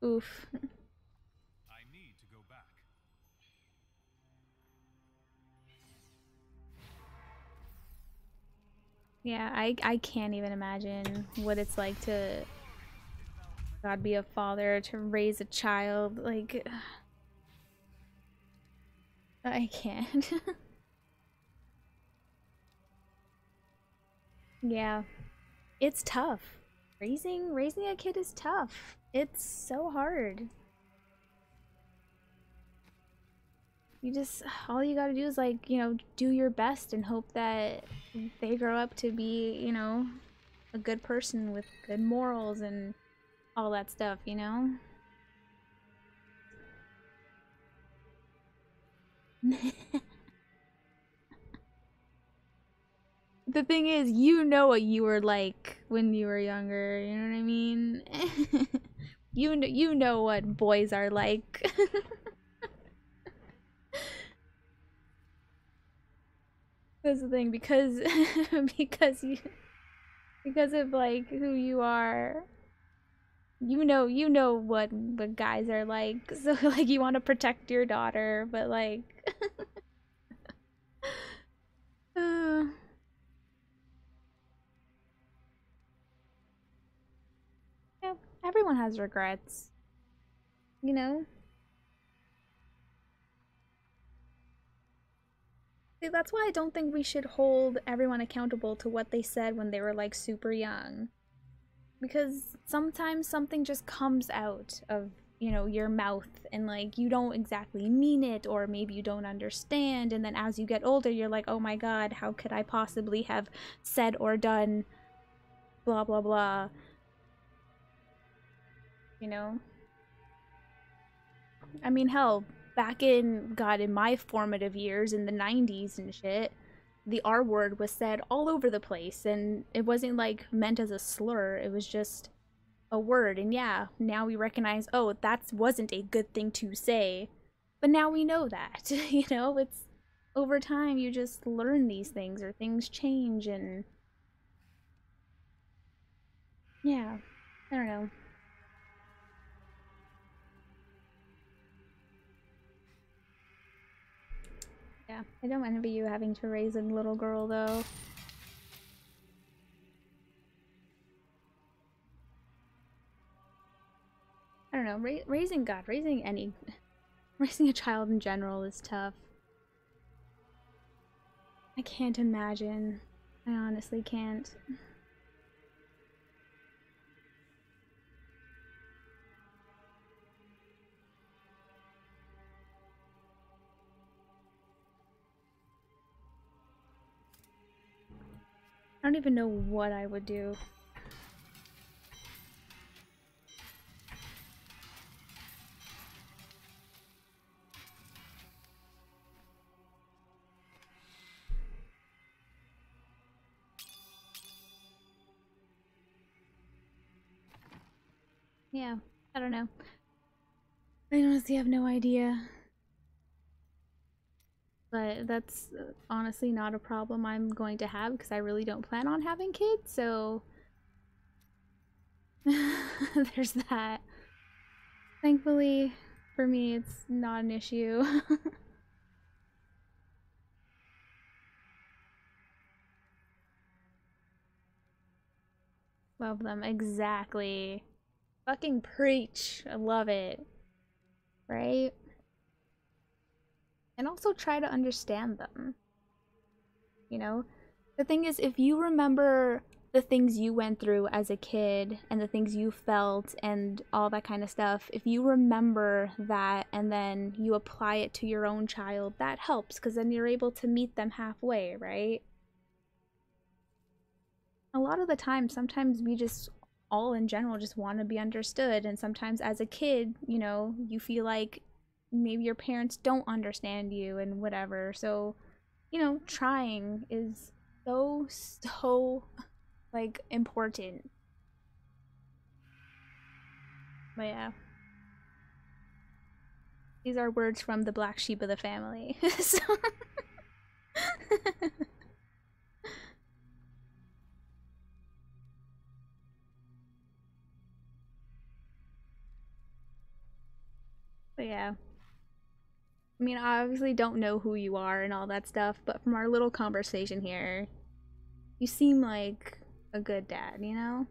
Oof. I need to go back. Yeah, I can't even imagine what it's like to, God, be a father, to raise a child. Like, I can't. Yeah, it's tough. Raising a kid is tough. It's so hard. You just, all you gotta do is like, you know, do your best and hope that they grow up to be, you know, a good person with good morals and all that stuff, you know? The thing is, you know what you were like when you were younger, you know what I mean? You know what boys are like. That's the thing, because because of like who you are, you know what guys are like. So like you want to protect your daughter, but like uh, yeah, everyone has regrets, you know? See, that's why I don't think we should hold everyone accountable to what they said when they were like super young. Because sometimes something just comes out of, you know, your mouth and like you don't exactly mean it, or maybe you don't understand, and then as you get older you're like, oh my god, how could I possibly have said or done blah blah blah, you know? I mean, hell, back in, god, in my formative years in the 90s and shit, the R word was said all over the place, and it wasn't like meant as a slur, it was just a word. And yeah, now we recognize, oh, that wasn't a good thing to say, but now we know that. You know, it's over time you just learn these things, or things change, and yeah, I don't know. Yeah, I don't envy you having to raise a little girl though. I don't know, raising, god, raising any raising a child in general is tough. I can't imagine. I honestly can't. I don't even know what I would do. Yeah, I don't know. I honestly have no idea. But that's honestly not a problem I'm going to have because I really don't plan on having kids, so there's that. Thankfully, for me, it's not an issue. Love them. Exactly. Fucking preach. I love it. Right? And also try to understand them. You know? The thing is, if you remember the things you went through as a kid and the things you felt and all that kind of stuff, if you remember that and then you apply it to your own child, that helps because then you're able to meet them halfway, right? A lot of the time, sometimes we just all in general just want to be understood, and sometimes as a kid, you know, you feel like maybe your parents don't understand you and whatever. So, you know, trying is so like important. But yeah, these are words from the black sheep of the family. So but yeah, I mean, I obviously don't know who you are and all that stuff, but from our little conversation here, you seem like a good dad, you know?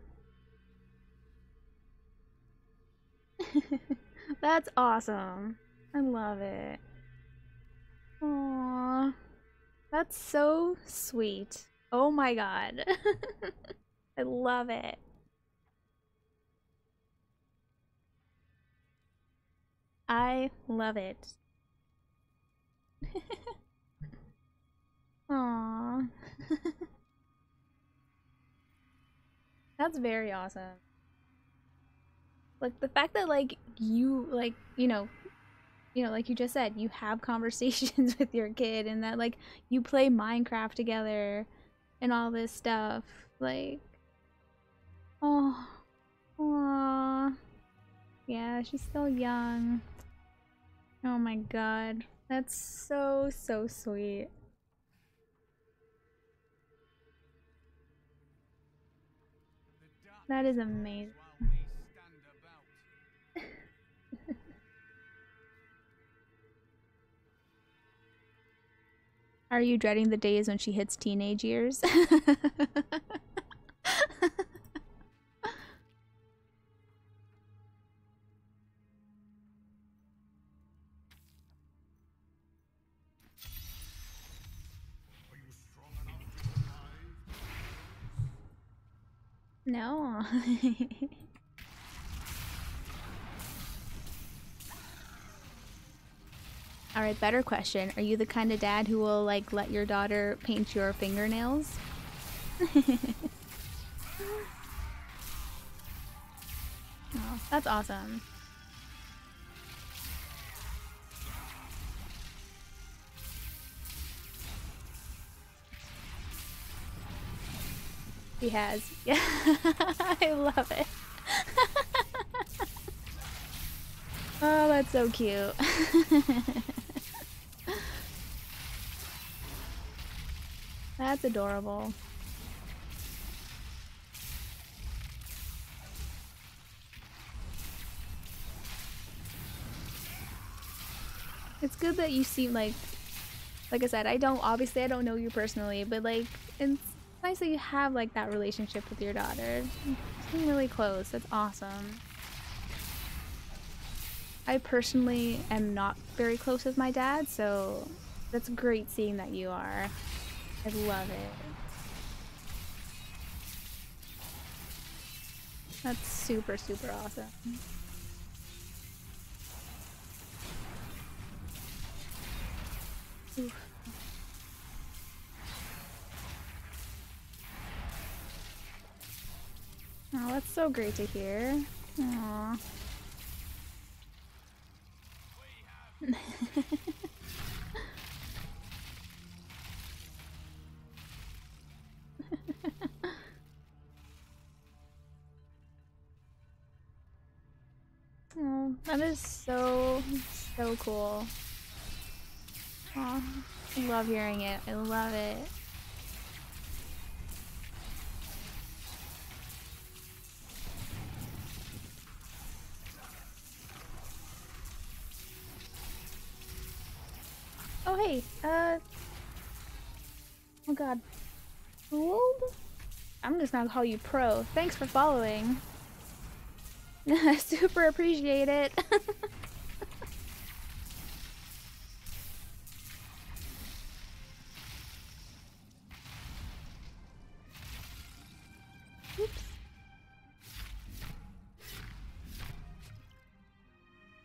That's awesome. I love it. Aww. That's so sweet. Oh my god. I love it. I love it. Aww. That's very awesome. Like the fact that like you like, like you just said, you have conversations with your kid and that like you play Minecraft together and all this stuff. Like, oh, aw. Yeah, she's still young. Oh my god. That's so sweet. That is amazing. Are you dreading the days when she hits teenage years? No. Alright, better question. Are you the kind of dad who will like let your daughter paint your fingernails? Oh, that's awesome. He has. Yeah. I love it. Oh, that's so cute. That's adorable. It's good that you seem like I said, I don't know you personally, but like it's nice that you have like that relationship with your daughter. You seem really close. That's awesome. I personally am not very close with my dad, so that's great seeing that you are. I love it. That's super awesome. Oof. Oh, that's so great to hear. Aww. Oh, that is so cool. Aw, I love hearing it. I love it. Oh hey, oh god. Gold? I'm just gonna call you Pro. Thanks for following. Super appreciate it. Oops.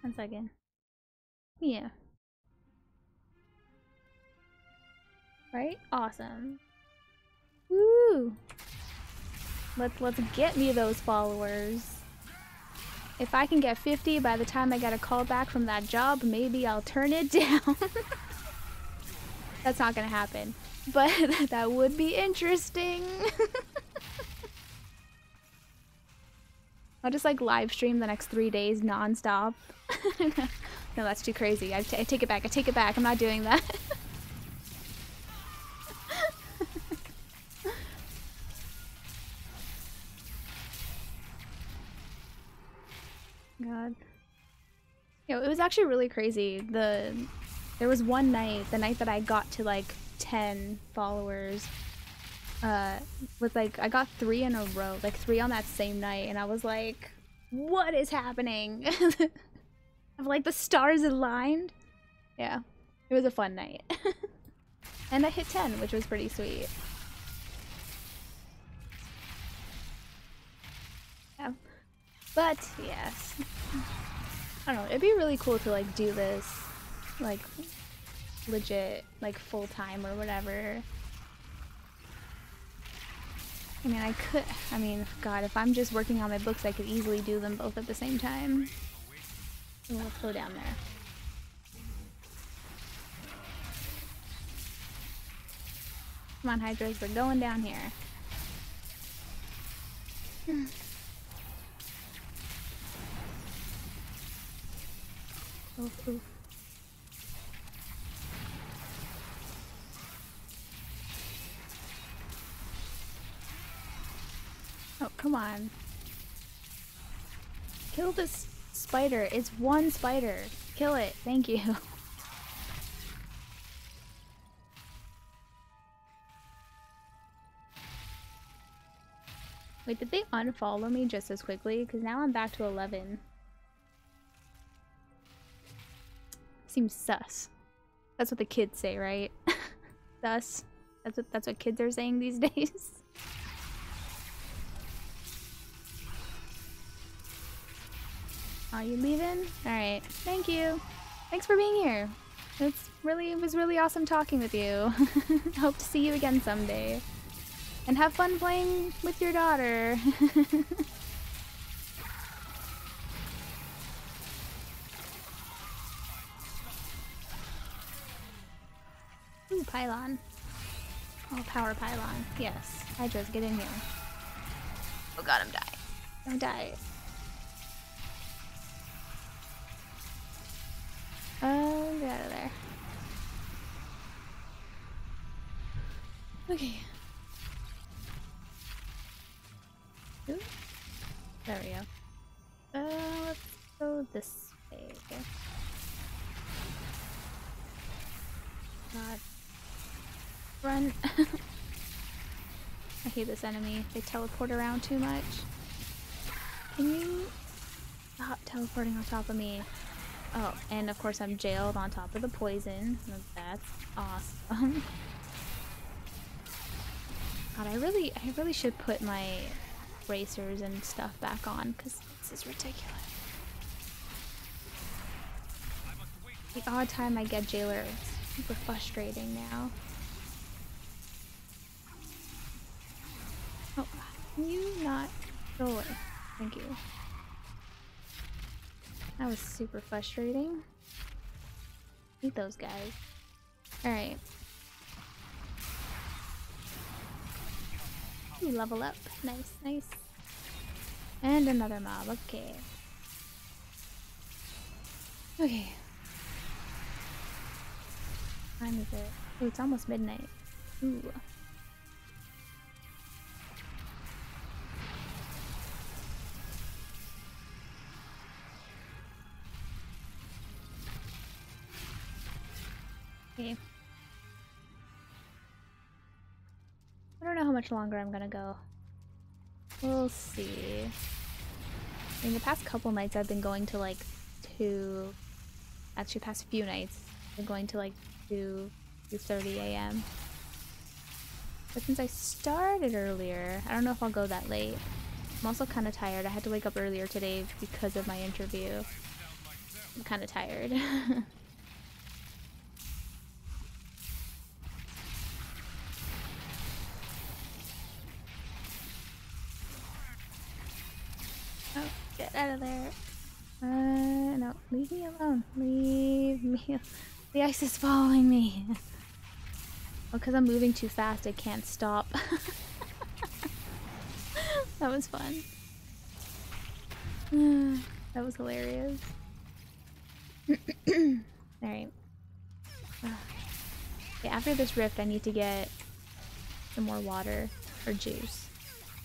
1 second. Yeah. Right? Awesome. Woo! Let's get me those followers. If I can get 50 by the time I get a call back from that job, maybe I'll turn it down. That's not gonna happen. But that would be interesting. I'll just like live stream the next 3 days non-stop. No, that's too crazy. I take it back. I take it back. I'm not doing that. God. You know, it was actually really crazy. There was one night, the night that I got to like 10 followers, with like, I got 3 in a row, like 3 on that same night, and I was like, what is happening? Like the stars aligned. Yeah, it was a fun night. And I hit 10, which was pretty sweet. Yeah. But, yes. I don't know, it'd be really cool to like do this, like, legit, like full-time or whatever. I mean, God, if I'm just working on my books, I could easily do them both at the same time. So let's go down there. Come on, Hydras, we're going down here. Oof, oof. Oh, come on. Kill this spider. It's one spider. Kill it. Thank you. Wait, did they unfollow me just as quickly? Because now I'm back to 11. Seems sus. That's what the kids say, right? Sus. That's what kids are saying these days. Are you leaving? Alright. Thank you. Thanks for being here. It was really awesome talking with you. Hope to see you again someday. And have fun playing with your daughter. Ooh, pylon. Oh, power pylon. Yes. Hydras, get in here. Oh god, I'm dying. Don't die. Get out of there. Okay. Ooh. There we go. Let's go this way. God. Run. I hate this enemy. They teleport around too much. Can you stop teleporting on top of me? Oh, and of course I'm jailed on top of the poison. That's awesome. God, I really should put my bracers and stuff back on, because this is ridiculous. The odd time I get jailer, it's super frustrating now. Oh, can you not go away? Thank you. That was super frustrating. Eat those guys. Alright. Level up. Nice, nice. And another mob. Okay. Okay. What time is it? Ooh, it's almost midnight. Ooh. Okay. I don't know how much longer I'm gonna go. We'll see. In the past couple nights I've been going to like 2, actually past few nights, I've been going to like 2:30 a.m. But since I started earlier, I don't know if I'll go that late. I'm also kind of tired. I had to wake up earlier today because of my interview. I'm kind of tired. Oh, get out of there. No, leave me alone. Leave me. The ice is following me. Well, because I'm moving too fast, I can't stop. That was fun. That was hilarious. Alright. Okay, after this rift, I need to get some more water or juice.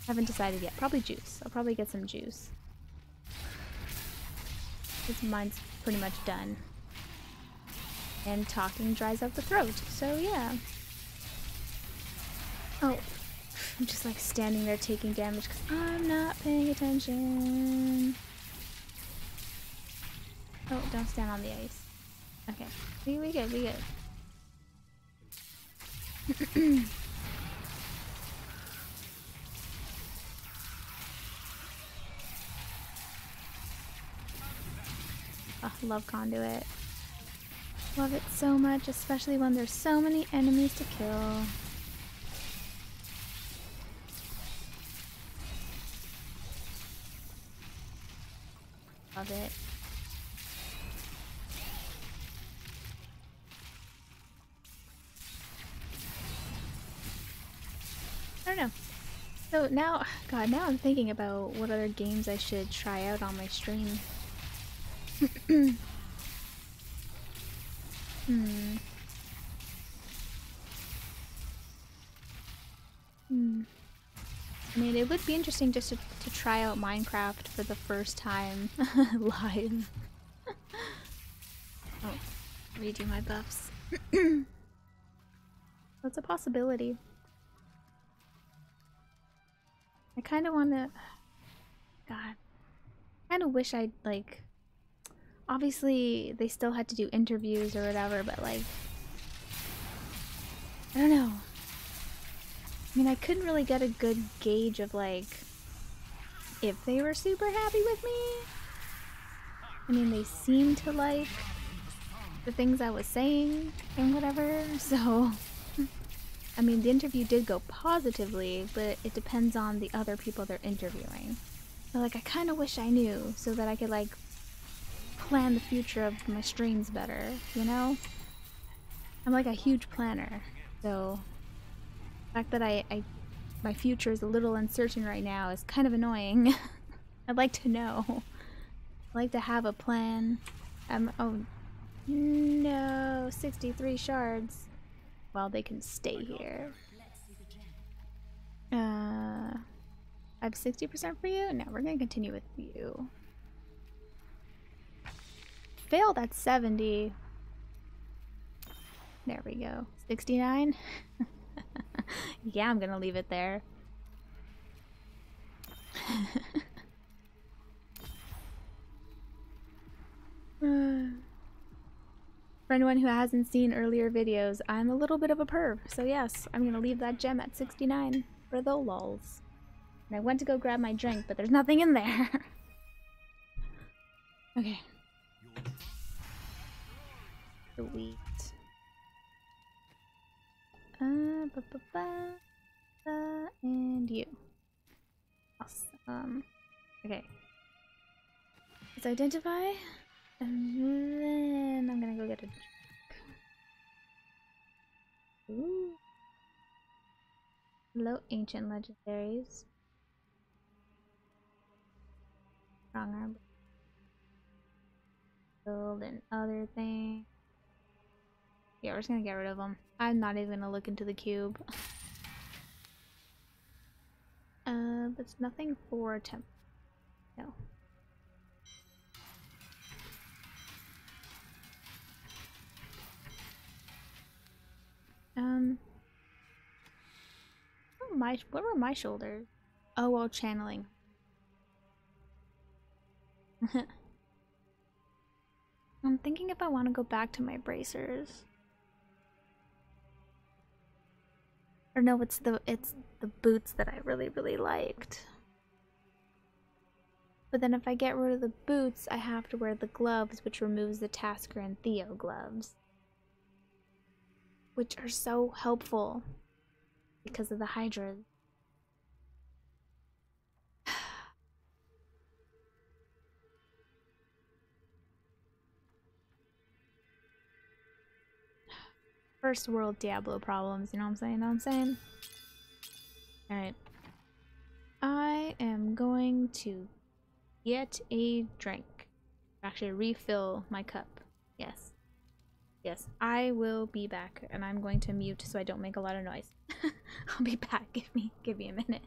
Haven't decided yet. Probably juice. I'll probably get some juice. Because mine's pretty much done. And talking dries out the throat, so yeah. Oh, I'm just like standing there taking damage because I'm not paying attention. Oh, don't stand on the ice. Okay, we good, we good. Oh, love conduit. Love it so much, especially when there's so many enemies to kill. Love it. I don't know. So now, God, now I'm thinking about what other games I should try out on my stream. I mean, it would be interesting just to try out Minecraft for the first time live. Oh, redo my buffs. That's a possibility. I kind of want to... God. I kind of wish I'd, like... Obviously, they still had to do interviews or whatever, but, like... I don't know. I mean, I couldn't really get a good gauge of, like... if they were super happy with me. I mean, they seemed to like the things I was saying and whatever, so... I mean, the interview did go positively, but it depends on the other people they're interviewing. So, like, I kind of wish I knew so that I could, like, plan the future of my streams better, you know? I'm like a huge planner, so the fact that my future is a little uncertain right now is kind of annoying. I'd like to know. I'd like to have a plan. Oh no, 63 shards. Well, they can stay here. I have 60% for you? No, we're gonna continue with you. Failed at 70. There we go. 69? Yeah, I'm gonna leave it there. For anyone who hasn't seen earlier videos, I'm a little bit of a perv, so yes, I'm gonna leave that gem at 69 for the lulz. And I went to go grab my drink, but there's nothing in there. Okay. Sweet. And you. Awesome. Okay. Let's identify. And then I'm gonna go get a drink. Ooh. Hello, ancient legendaries. Strong arm. Build and other thing. Yeah, we're just gonna get rid of them. I'm not even gonna look into the cube. There's nothing for temp. No. What were my shoulders? Oh, while channeling. I'm thinking if I want to go back to my bracers. Or no, it's the boots that I really liked. But then if I get rid of the boots, I have to wear the gloves, which removes the Tasker and Theo gloves. Which are so helpful because of the Hydras. First world Diablo problems, you know what I'm saying? Alright. I am going to get a drink. Actually, refill my cup. Yes. Yes, I will be back, and I'm going to mute so I don't make a lot of noise. I'll be back. Give me a minute.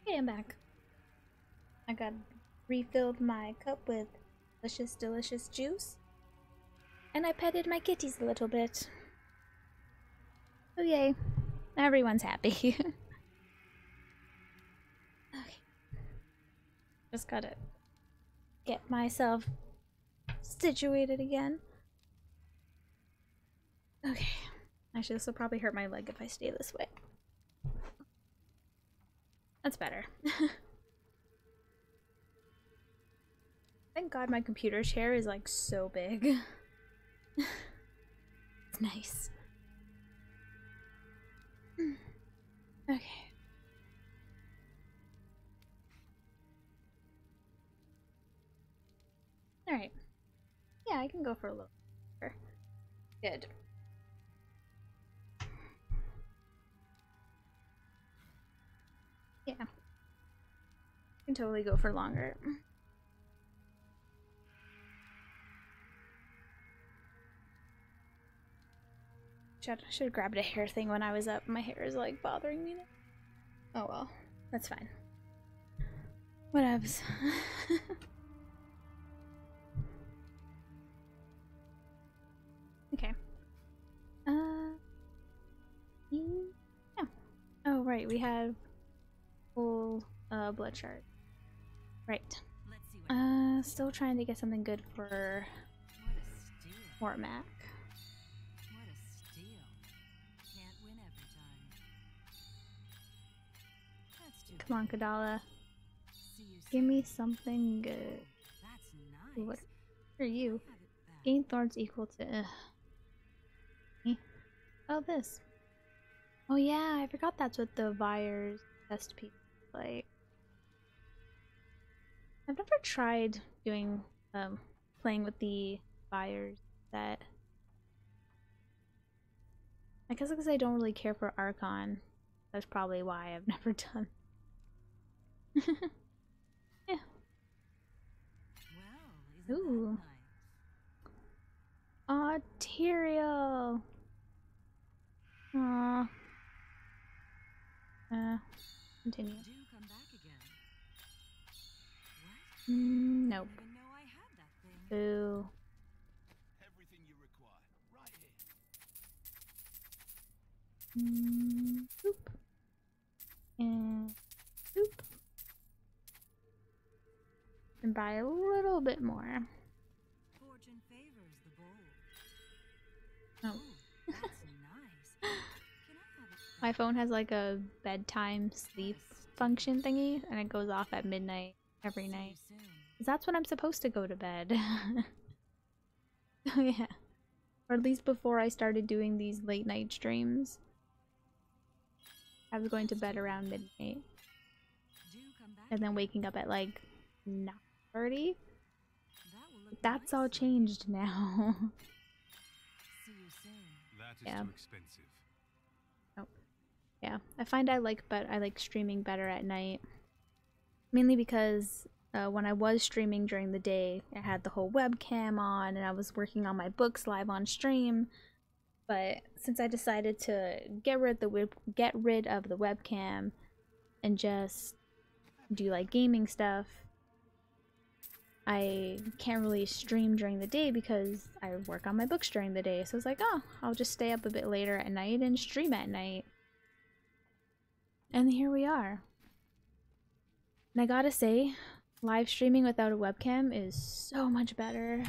Okay, I'm back. I got refilled my cup with delicious juice. And I petted my kitties a little bit. Oh yay. Everyone's happy. Okay. Just gotta get myself situated again. Okay. Actually, this will probably hurt my leg if I stay this way. That's better. Thank God my computer chair is like so big. It's nice. Okay. Alright. Yeah, I can go for a little longer. Good. Yeah. I can totally go for longer. Should have grabbed a hair thing when I was up. My hair is like bothering me now. Oh well. That's fine. Whatevs. Okay. Yeah. Oh right, we have full blood shard. Right. Still trying to get something good for Fort Mac. What a steal. Can't win every time. That's too Come on, bad. Kadala. See you Give soon. me something good. That's Ooh, nice. what are you? Have it back. Gain thorns equal to me. Oh, this. Oh yeah, I forgot that's what the Vire's test piece is like. I've never tried doing playing with the Vire's set. I guess because I don't really care for Archon. That's probably why I've never done. Yeah. Well, isn't Ooh. that nice? Aw, Tyrael! Aww. Continue. Do come back again. What? Nope. Didn't even know I had that thing. Boo. Everything you require, right here. Boop. And boop. And buy a little bit more. Fortune favors the bold. Oh. Ooh, that's nice. Can I have it? My phone has like a bedtime sleep function thingy, and it goes off at midnight every See you night. soon. 'Cause that's when I'm supposed to go to bed. Oh yeah. Or at least before I started doing these late night streams. I was going to bed around midnight. Do come back. And then waking up at like 9:30. That will look That's nice all on you. changed now. See you soon. That is Yeah. too expensive. Yeah, I find I like streaming better at night. Mainly because when I was streaming during the day, I had the whole webcam on and I was working on my books live on stream. But since I decided to get rid of the webcam and just do like gaming stuff, I can't really stream during the day because I work on my books during the day. So it's like, oh, I'll just stay up a bit later at night and stream at night. And here we are. And I gotta say, live streaming without a webcam is so much better.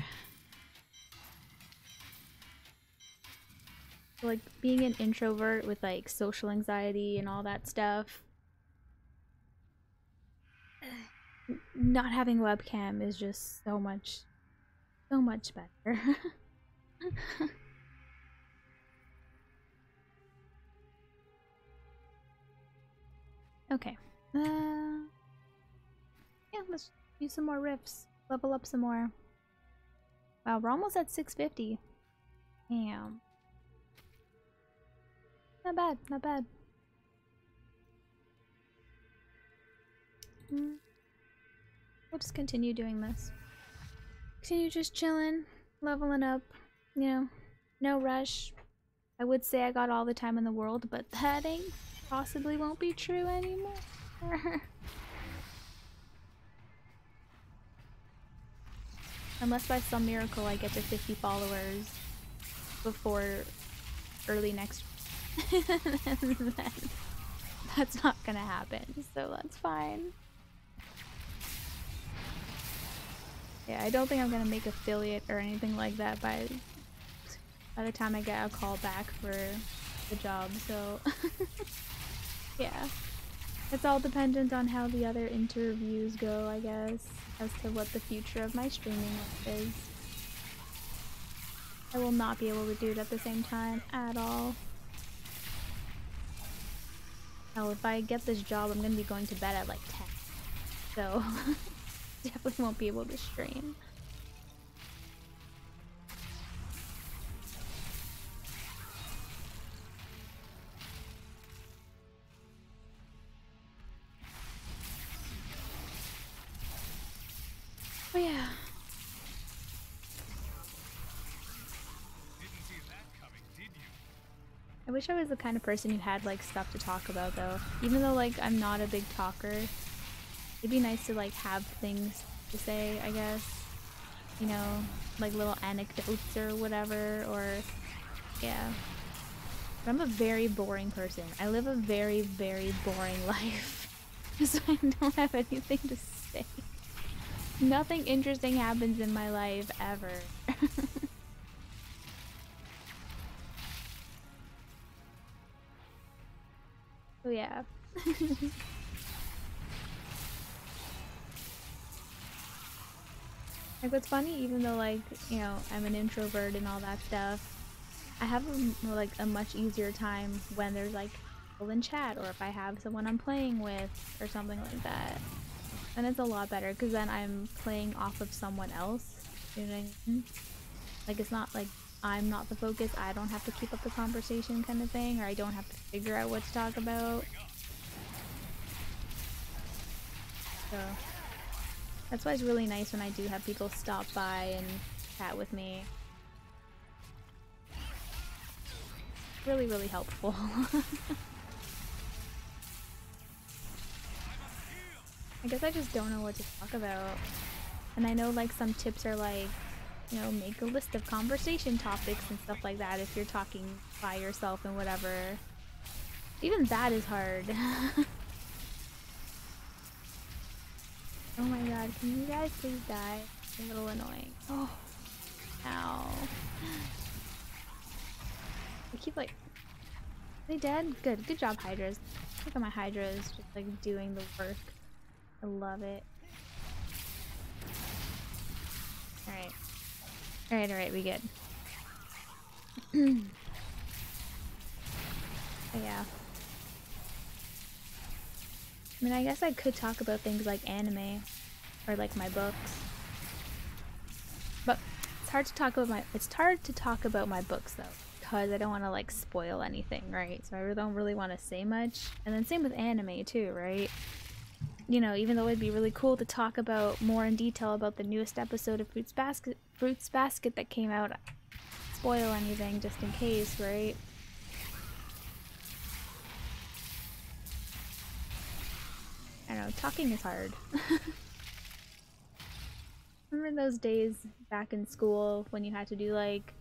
Like, being an introvert with like social anxiety and all that stuff, not having a webcam is just so much better. Okay. Yeah, let's use some more riffs. Level up some more. Wow, we're almost at 650. Damn. Not bad, not bad. We'll just continue doing this. Continue just chilling, leveling up, you know, no rush. I would say I got all the time in the world, but that possibly won't be true anymore. Unless by some miracle I get to 50 followers before early next then that's not gonna happen, so that's fine. Yeah, I don't think I'm gonna make affiliate or anything like that by the time I get a call back for the job, so yeah. It's all dependent on how the other interviews go, I guess, as to what the future of my streaming is. I will not be able to do it at the same time at all. Hell, if I get this job, I'm gonna be going to bed at like 10. So, definitely won't be able to stream. But yeah. Didn't see that coming, did you? I wish I was the kind of person who had like stuff to talk about though. Even though like I'm not a big talker, it'd be nice to like have things to say, I guess. You know, like little anecdotes or whatever, or yeah. But I'm a very boring person. I live a very, very boring life. So I don't have anything to say. Nothing interesting happens in my life ever. So yeah. Like, what's funny, even though like, you know, I'm an introvert and all that stuff, I have like a much easier time when there's like people in chat, or if I have someone I'm playing with or something like that. And it's a lot better because then I'm playing off of someone else. You know what I mean? Like, it's not like I'm not the focus, I don't have to keep up the conversation kind of thing, or I don't have to figure out what to talk about. So that's why it's really nice when I do have people stop by and chat with me. really, really helpful. I guess I just don't know what to talk about. And I know like some tips are like, you know, make a list of conversation topics and stuff like that if you're talking by yourself and whatever. Even that is hard. Oh my god, can you guys please die? It's a little annoying. Oh, ow. I keep like... Are they dead? Good. Good job, Hydras. Look at my Hydras just like doing the work. I love it. Alright. Alright, we good. But yeah. I mean, I guess I could talk about things like anime or like my books. But it's hard to talk about my books though, because I don't want to like spoil anything, right? So I don't really want to say much. And then same with anime too, right? You know, even though it'd be really cool to talk about more in detail about the newest episode of Fruits Basket that came out, spoil anything just in case, right? I don't know, talking is hard. Remember those days back in school when you had to do like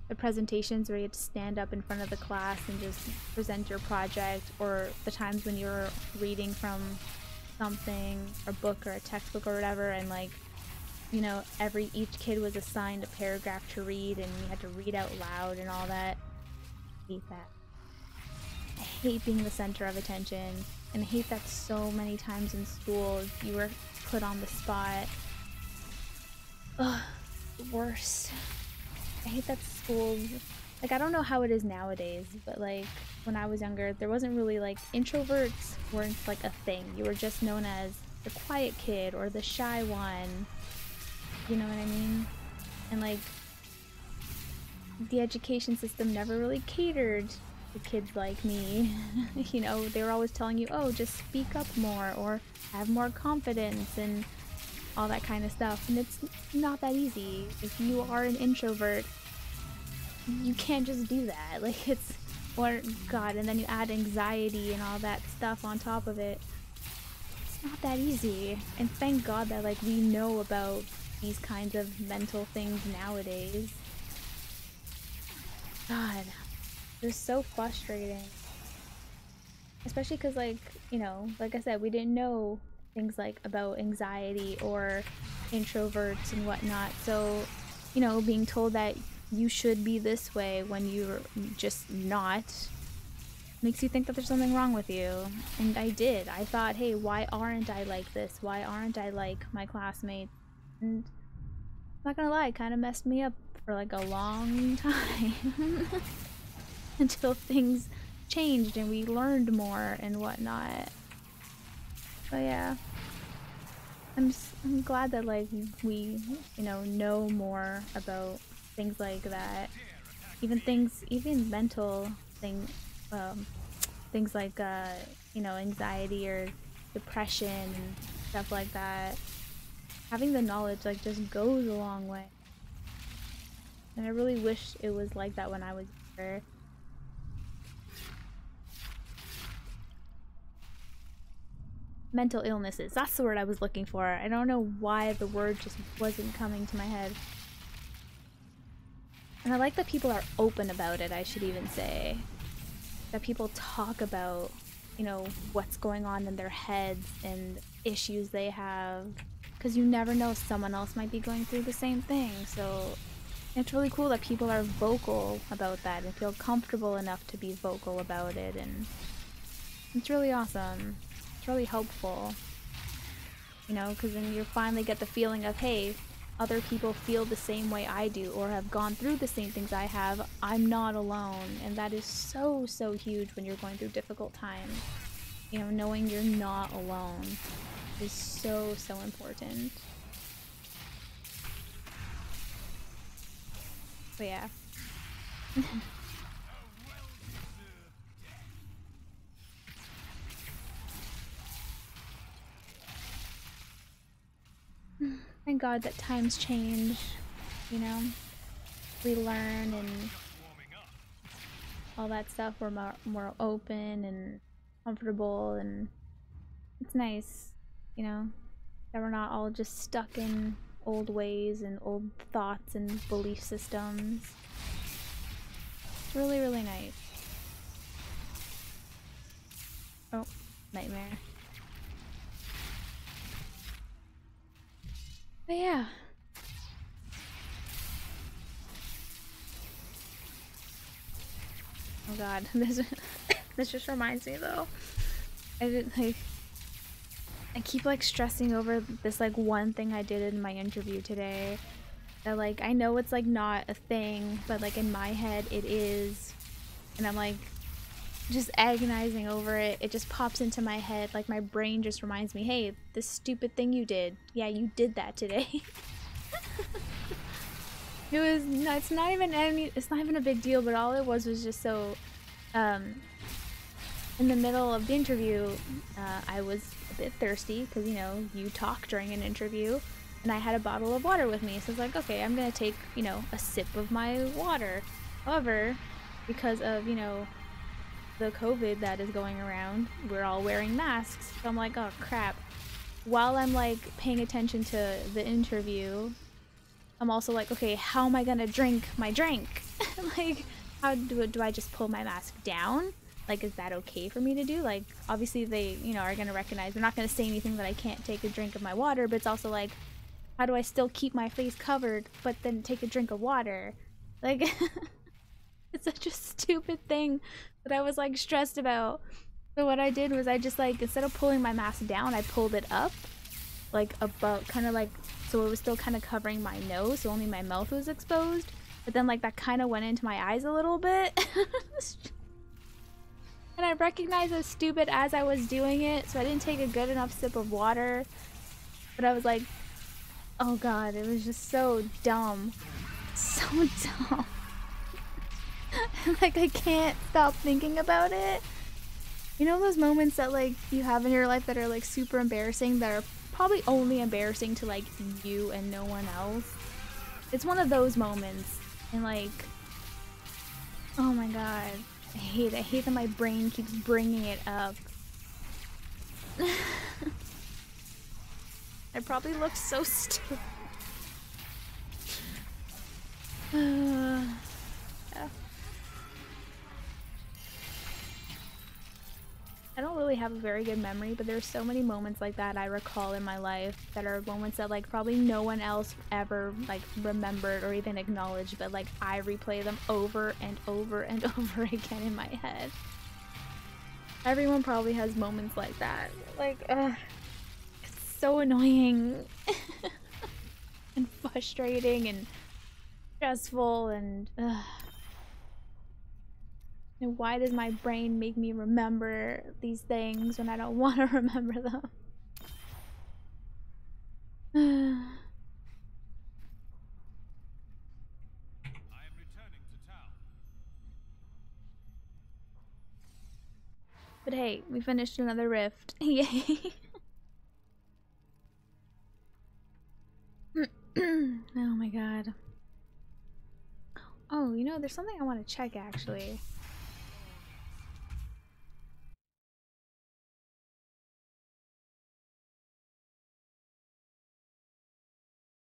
the presentations where you had to stand up in front of the class and just present your project, or the times when you were reading from something, a book or a textbook or whatever, and like, you know, each kid was assigned a paragraph to read and you had to read out loud and all that. I hate that. I hate being the center of attention, and I hate that so many times in school you were put on the spot. Ugh, the worst. I hate that schools, like, I don't know how it is nowadays, but like when I was younger, there wasn't really like, introverts weren't like a thing. You were just known as the quiet kid or the shy one. You know what I mean? And like, the education system never really catered to kids like me. You know, they were always telling you, oh, just speak up more or have more confidence and all that kind of stuff. And it's not that easy. If you are an introvert, you can't just do that. Like, it's, or god, and then you add anxiety and all that stuff on top of it. It's not that easy. And thank god that like we know about these kinds of mental things nowadays. God, they're so frustrating. Especially because, like, you know, like I said, we didn't know things like about anxiety or introverts and whatnot. So, you know, being told that you should be this way when you're just not makes you think that there's something wrong with you. And I did. I thought, hey, why aren't I like this? Why aren't I like my classmates? And I'm not gonna lie, it kind of messed me up for like a long time. Until things changed and we learned more and whatnot. But yeah, I'm glad that like we, you know more about things like that. Even mental things like you know, anxiety or depression and stuff like that. Having the knowledge like just goes a long way. And I really wish it was like that when I was younger. Mental illnesses. That's the word I was looking for. I don't know why the word just wasn't coming to my head. And I like that people are open about it, I should even say. That people talk about, you know, what's going on in their heads and issues they have. Because you never know, someone else might be going through the same thing. So it's really cool that people are vocal about that and feel comfortable enough to be vocal about it. And it's really awesome. It's really helpful, you know, because then you finally get the feeling of, hey, other people feel the same way I do or have gone through the same things I have. I'm not alone. And that is so, so huge when you're going through difficult times. You know, knowing you're not alone is so, so important. But yeah. Thank God that times change, you know? We learn and all that stuff. We're more open and comfortable, and it's nice, you know, that we're not all just stuck in old ways and old thoughts and belief systems. It's really, really nice. Oh, nightmare. But yeah. Oh god, this just reminds me though. I keep like stressing over this like one thing I did in my interview today. That like I know it's like not a thing, but like in my head it is. And I'm like just agonizing over it. It just pops into my head, like my brain just reminds me, hey, this stupid thing you did. Yeah, you did that today. It was no, it's not even a big deal, but all it was just so in the middle of the interview, I was a bit thirsty because, you know, you talk during an interview, and I had a bottle of water with me. So I was like, okay, I'm gonna take, you know, a sip of my water. However, because of, you know, the COVID that is going around, we're all wearing masks. So I'm like, oh crap. While I'm like paying attention to the interview, I'm also like, okay, how am I gonna drink my drink? Like, how do I just pull my mask down? Like, is that okay for me to do? Like, obviously they, you know, are gonna recognize, they're not gonna say anything that I can't take a drink of my water, but it's also like, how do I still keep my face covered, but then take a drink of water? Like, it's such a stupid thing that I was like stressed about. So what I did was I just like, instead of pulling my mask down, I pulled it up, like above, kind of like, so it was still kind of covering my nose, so only my mouth was exposed. But then like that kind of went into my eyes a little bit. And I recognized as stupid as I was doing it, so I didn't take a good enough sip of water. But I was like, oh god, it was just so dumb. So dumb. Like, I can't stop thinking about it. You know those moments that like you have in your life that are like super embarrassing, that are probably only embarrassing to like you and no one else? It's one of those moments, and like, oh my god, I hate that my brain keeps bringing it up. I probably look so stupid. Yeah. I don't really have a very good memory, but there's so many moments like that I recall in my life that are moments that like probably no one else ever like remembered or even acknowledged, but like I replay them over and over and over again in my head. Everyone probably has moments like that. Like, it's so annoying and frustrating and stressful and and why does my brain make me remember these things when I don't want to remember them? I am returning to town. But hey, we finished another rift. Yay. Oh my god. Oh, you know, there's something I want to check actually.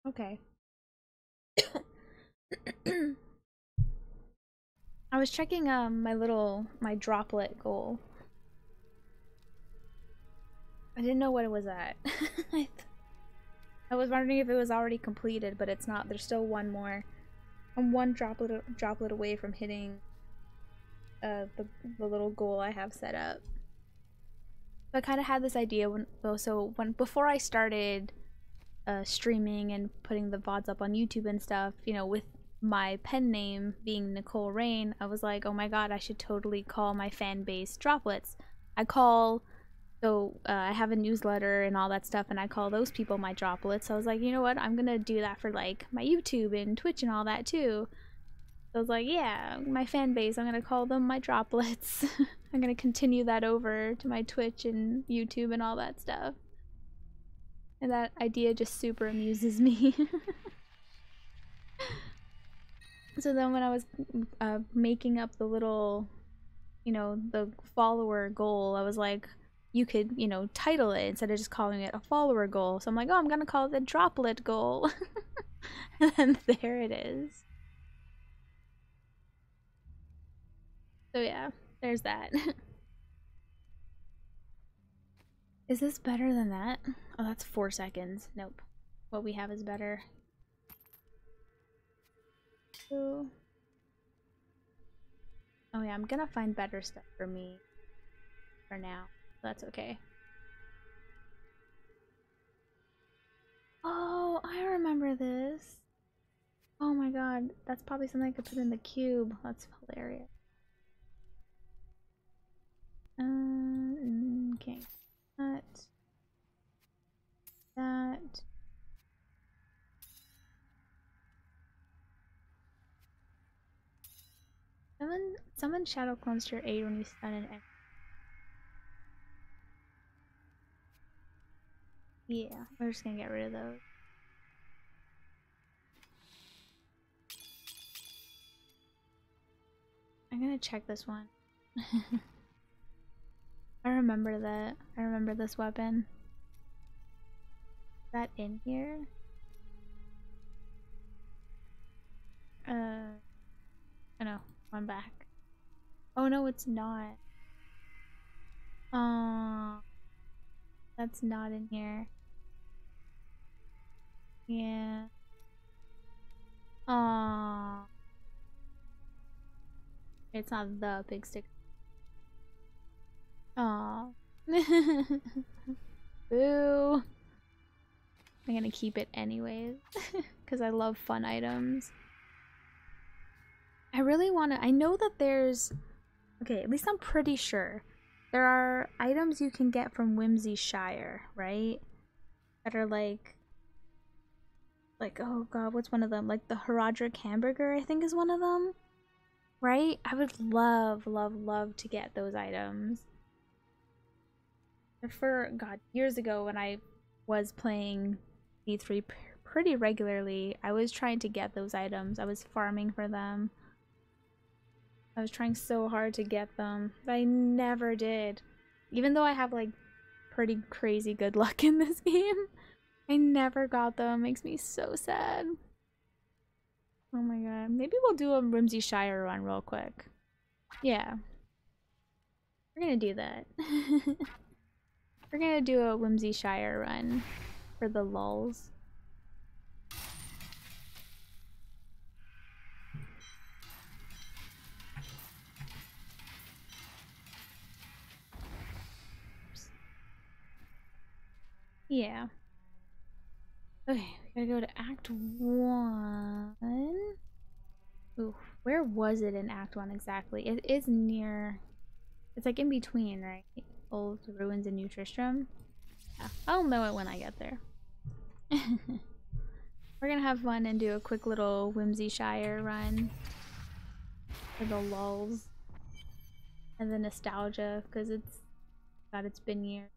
Okay. I was checking my droplet goal. I didn't know what it was at. I was wondering if it was already completed, but it's not. There's still one more. I'm one droplet away from hitting the little goal I have set up. So I kind of had this idea before I started streaming and putting the VODs up on YouTube and stuff, you know, with my pen name being Nicole Rain, I was like, oh my god, I should totally call my fan base Droplets. I have a newsletter and all that stuff, and I call those people my Droplets. So I was like, you know what, I'm gonna do that for like my YouTube and Twitch and all that too. So I was like, yeah, my fan base, I'm gonna call them my Droplets. I'm gonna continue that over to my Twitch and YouTube and all that stuff. And that idea just super amuses me. So then when I was making up the little, the follower goal, I was like, you could, title it instead of just calling it a follower goal. So I'm like, oh, I'm gonna call it the droplet goal. And then there it is. So yeah, there's that. Is this better than that? Oh, that's 4 seconds. Nope. What we have is better. So... oh yeah, I'm gonna find better stuff for me for now. That's okay. Oh, I remember this. Oh my god, that's probably something I could put in the cube. That's hilarious. Okay. That. Summon shadow clones to your aid when you stun an enemy. Yeah, we're just gonna get rid of those. I'm gonna check this one. I remember that. I remember this weapon. Is that in here? Oh no, I'm back. Oh no, it's not. That's not in here. Yeah. Aw. It's not the big stick. Aw. Boo. I'm gonna keep it anyways. Because I love fun items. I really want to. I know that there's. Okay, at least I'm pretty sure. There are items you can get from Whimsy Shire, right? That are like, oh god, what's one of them? Like the Herodric hamburger, I think is one of them. Right? I would love, love, love to get those items. For, god, years ago when I was playing D3 pretty regularly, I was trying to get those items. I was farming for them. I was trying so hard to get them, but I never did. Even though I have like pretty crazy good luck in this game, I never got them. Makes me so sad. Oh my god. Maybe we'll do a Whimsy Shire run real quick. Yeah. We're gonna do that. We're gonna do a Whimsy Shire run for the lulz. Yeah. Okay, we gotta go to Act 1. Ooh, where was it in Act 1 exactly? It is near... it's like in between, right? Old Ruins and New Tristram. Yeah, I'll know it when I get there. We're gonna have fun and do a quick little Whimsy Shire run for the lulz and the nostalgia, because it's been years.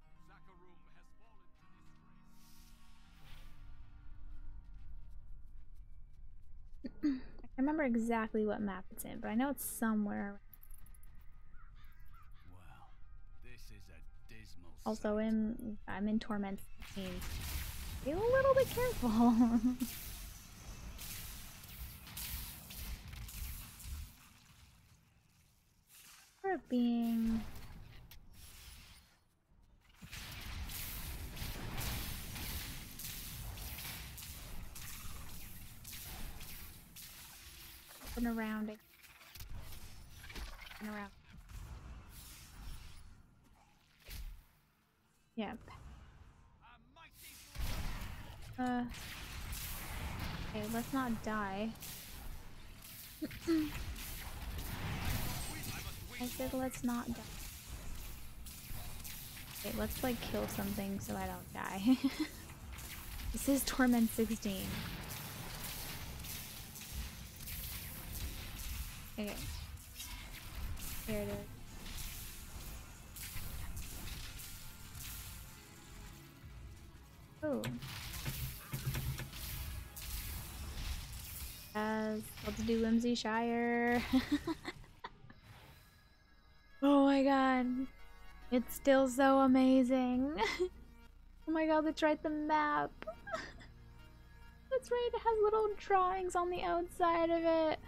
I can't remember exactly what map it's in, but I know it's somewhere. Well, this is a dismal Also, I'm in Torment 16. Be a little bit careful. For being up and around it. And around. Yep. Okay, let's not die. I said let's not die. Okay, let's like kill something so I don't die. This is Torment 16. Okay. Here it is. Oh. Let's to do Whimsyshire. Oh my god. It's still so amazing. Oh my god, let's write the map. That's right, it has little drawings on the outside of it.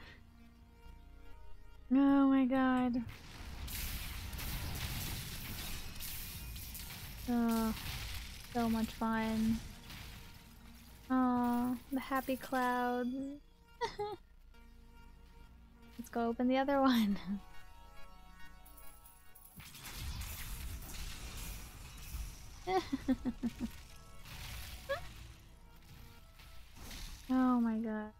Oh my god. Oh, so much fun. Oh, the happy clouds. Let's go open the other one. Oh my god.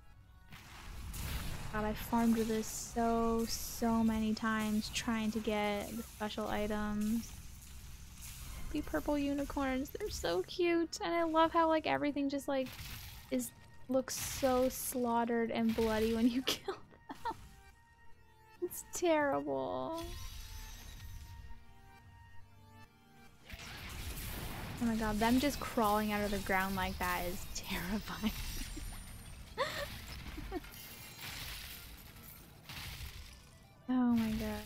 God, I farmed with this so many times trying to get the special items. The purple unicorns, they're so cute. And I love how like everything just like looks so slaughtered and bloody when you kill them. It's terrible. Oh my god, them just crawling out of the ground like that is terrifying. Oh my god.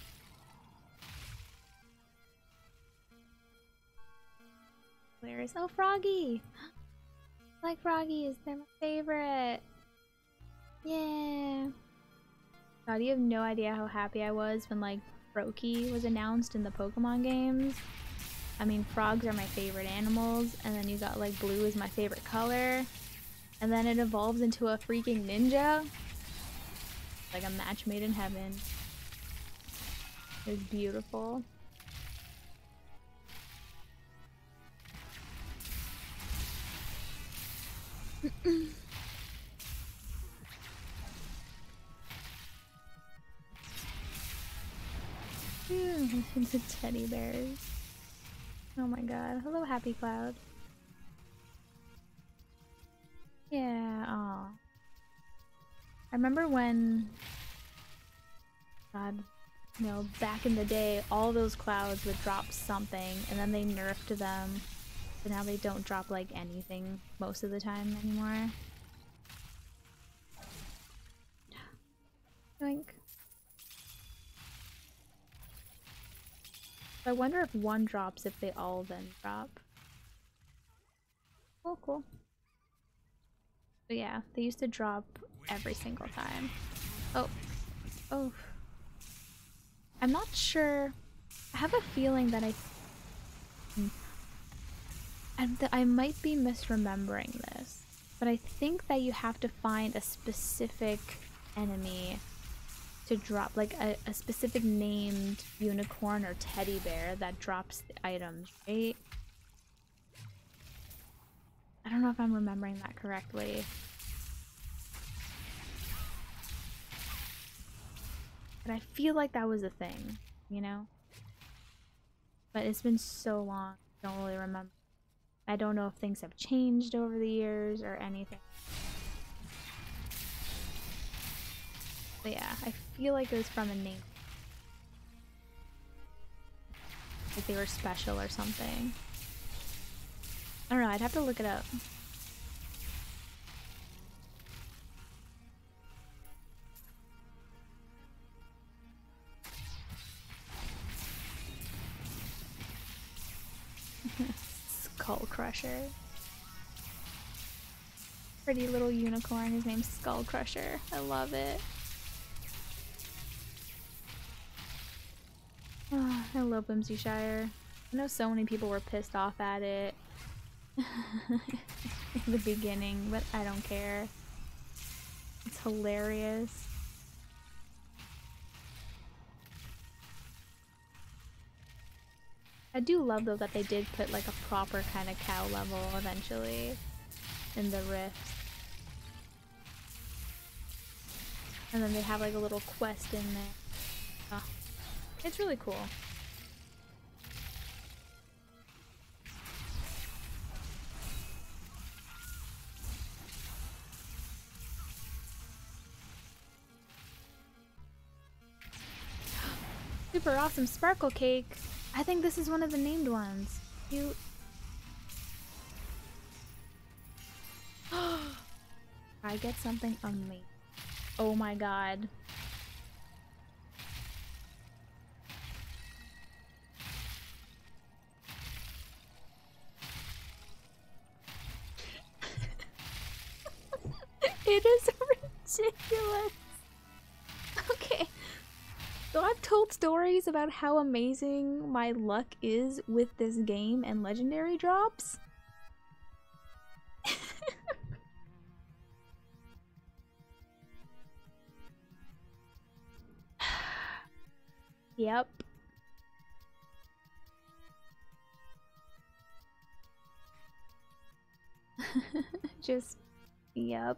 Where is— oh, Froggy! I like Froggies, they're my favorite. Yeah. God, you have no idea how happy I was when like Froakie was announced in the Pokemon games. I mean, frogs are my favorite animals, and then you got like blue is my favorite color, and then it evolves into a freaking ninja. Like a match made in heaven. It was beautiful. The teddy bears. Oh my god. Hello, Happy Cloud. Yeah, aw. I remember when, God, you know, back in the day, all those clouds would drop something, and then they nerfed them, so now they don't drop like anything most of the time anymore. Yoink. I wonder if one drops if they all then drop. Oh, cool. But yeah, they used to drop every single time. Oh. Oh. I'm not sure. I have a feeling that I might be misremembering this, but I think that you have to find a specific enemy to drop, like a specific named unicorn or teddy bear that drops the items, right? I don't know if I'm remembering that correctly. But I feel like that was a thing, you know? But it's been so long, I don't really remember. I don't know if things have changed over the years or anything. But yeah, I feel like it was from a name. Like they were special or something. I don't know, I'd have to look it up. Skull Crusher. Pretty little unicorn, his name's Skull Crusher. I love it. Oh, I love Whimsyshire. I know so many people were pissed off at it in the beginning, but I don't care. It's hilarious. I do love though that they did put like a proper kind of cow level eventually in the rift. And then they have like a little quest in there. Oh, it's really cool. Super awesome sparkle cake. I think this is one of the named ones. Cute. I get something amazing. Oh my god. It is ridiculous. Okay. So I've told stories about how amazing my luck is with this game and legendary drops. Yep. Just, yep.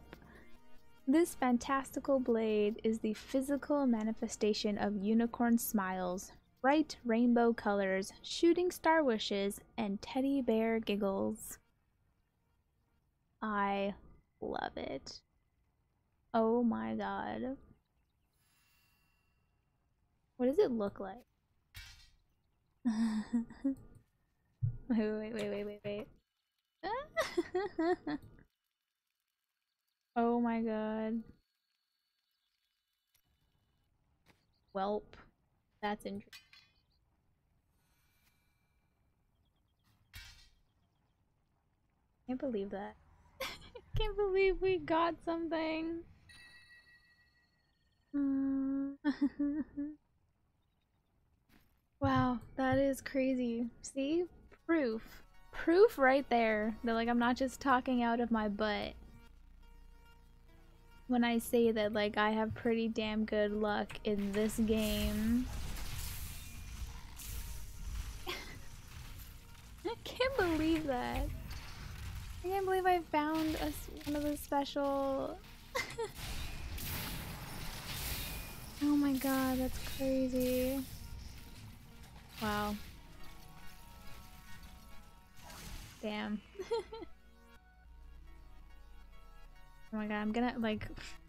This fantastical blade is the physical manifestation of unicorn smiles, bright rainbow colors, shooting star wishes, and teddy bear giggles. I love it. Oh my god. What does it look like? Wait. Oh my god. Welp. That's interesting. Can't believe that. Can't believe we got something. Wow, that is crazy. See? Proof. Proof right there that like I'm not just talking out of my butt when I say that like I have pretty damn good luck in this game. I can't believe that. I can't believe I found one of the special. Oh my god, that's crazy. Wow. Damn. Oh my god, I'm gonna like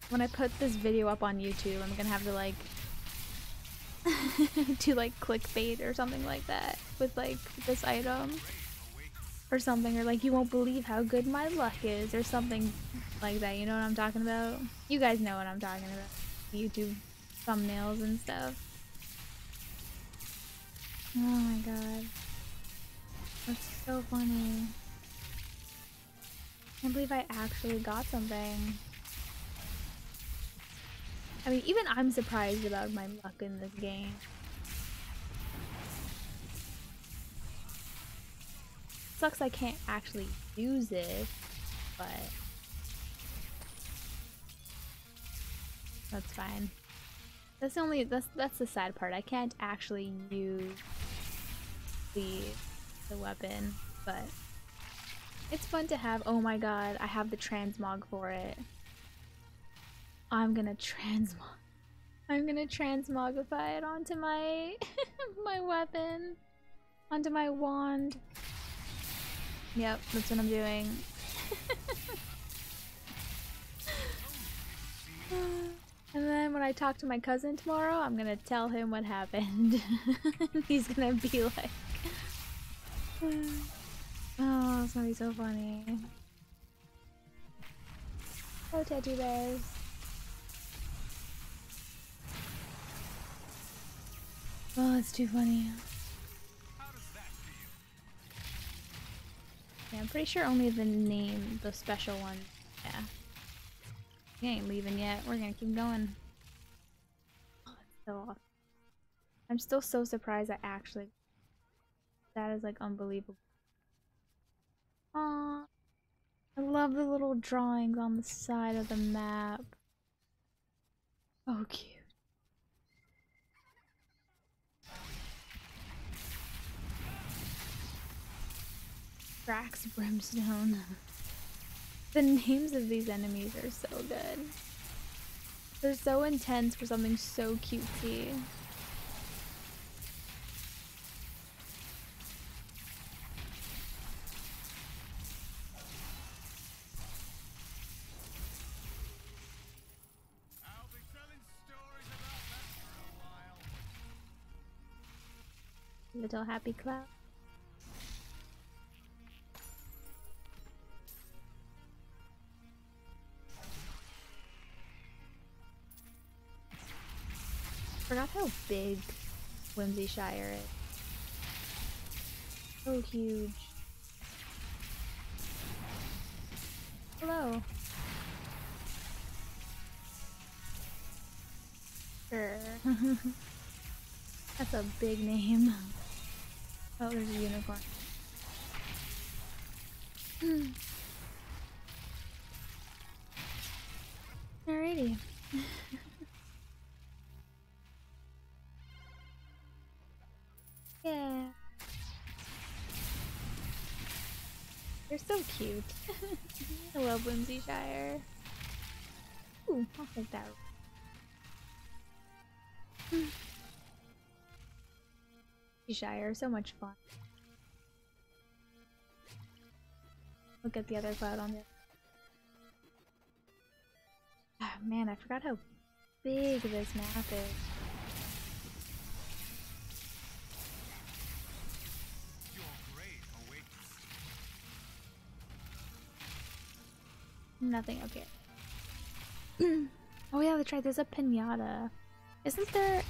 when I put this video up on YouTube, I'm gonna have to like do like clickbait or something like that with like this item or something, or like you won't believe how good my luck is or something like that. You know what I'm talking about? You guys know what I'm talking about. YouTube thumbnails and stuff. Oh my god. That's so funny. I can't believe I actually got something. I mean, even I'm surprised about my luck in this game. Sucks I can't actually use it, but that's fine. That's the sad part. I can't actually use the weapon, but it's fun to have. Oh my god, I have the transmog for it. I'm gonna transmogify it onto my my weapon, onto my wand. Yep, that's what I'm doing. And then when I talk to my cousin tomorrow, I'm gonna tell him what happened. He's gonna be like, oh, it's gonna be so funny. Oh, teddy bears. Oh, it's too funny. Yeah, I'm pretty sure only the special one. Yeah. We ain't leaving yet. We're gonna keep going. Oh, it's so awesome. I'm still so surprised I actually. That is like unbelievable. Aww. I love the little drawings on the side of the map. Oh, cute. Drax Brimstone. The names of these enemies are so good. They're so intense for something so cutesy. I'll be telling stories about that for a while. Little happy cloud. Forgot how big Whimsy Shire is. So huge. Hello. Sure. That's a big name. Oh, there's a unicorn. Alrighty. Yeah. They're so cute. I love Whimsy Shire. Ooh, I'll take that. Whimsy Shire, so much fun. Look at the other cloud on the other. Ah, man, I forgot how big this map is. Your grave awaits. Nothing, okay. Oh yeah, that's right, there's a pinata. Isn't there...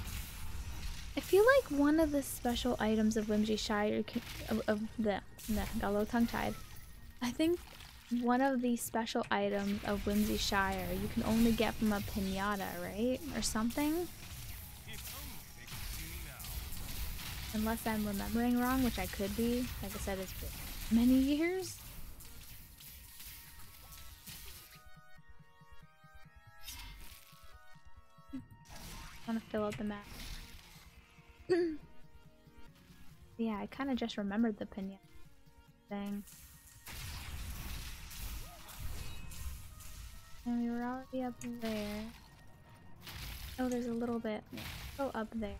I feel like one of the special items of Whimsy Shire got a little tongue-tied. I think one of the special items of Whimsy Shire you can only get from a pinata, right? Or something? If only they could see me now. Unless I'm remembering wrong, which I could be. Like I said, it's been many years. I want to fill out the map. Yeah, I kind of just remembered the pinata thing. And we were already up there. Oh, there's a little bit. Yeah, go up there.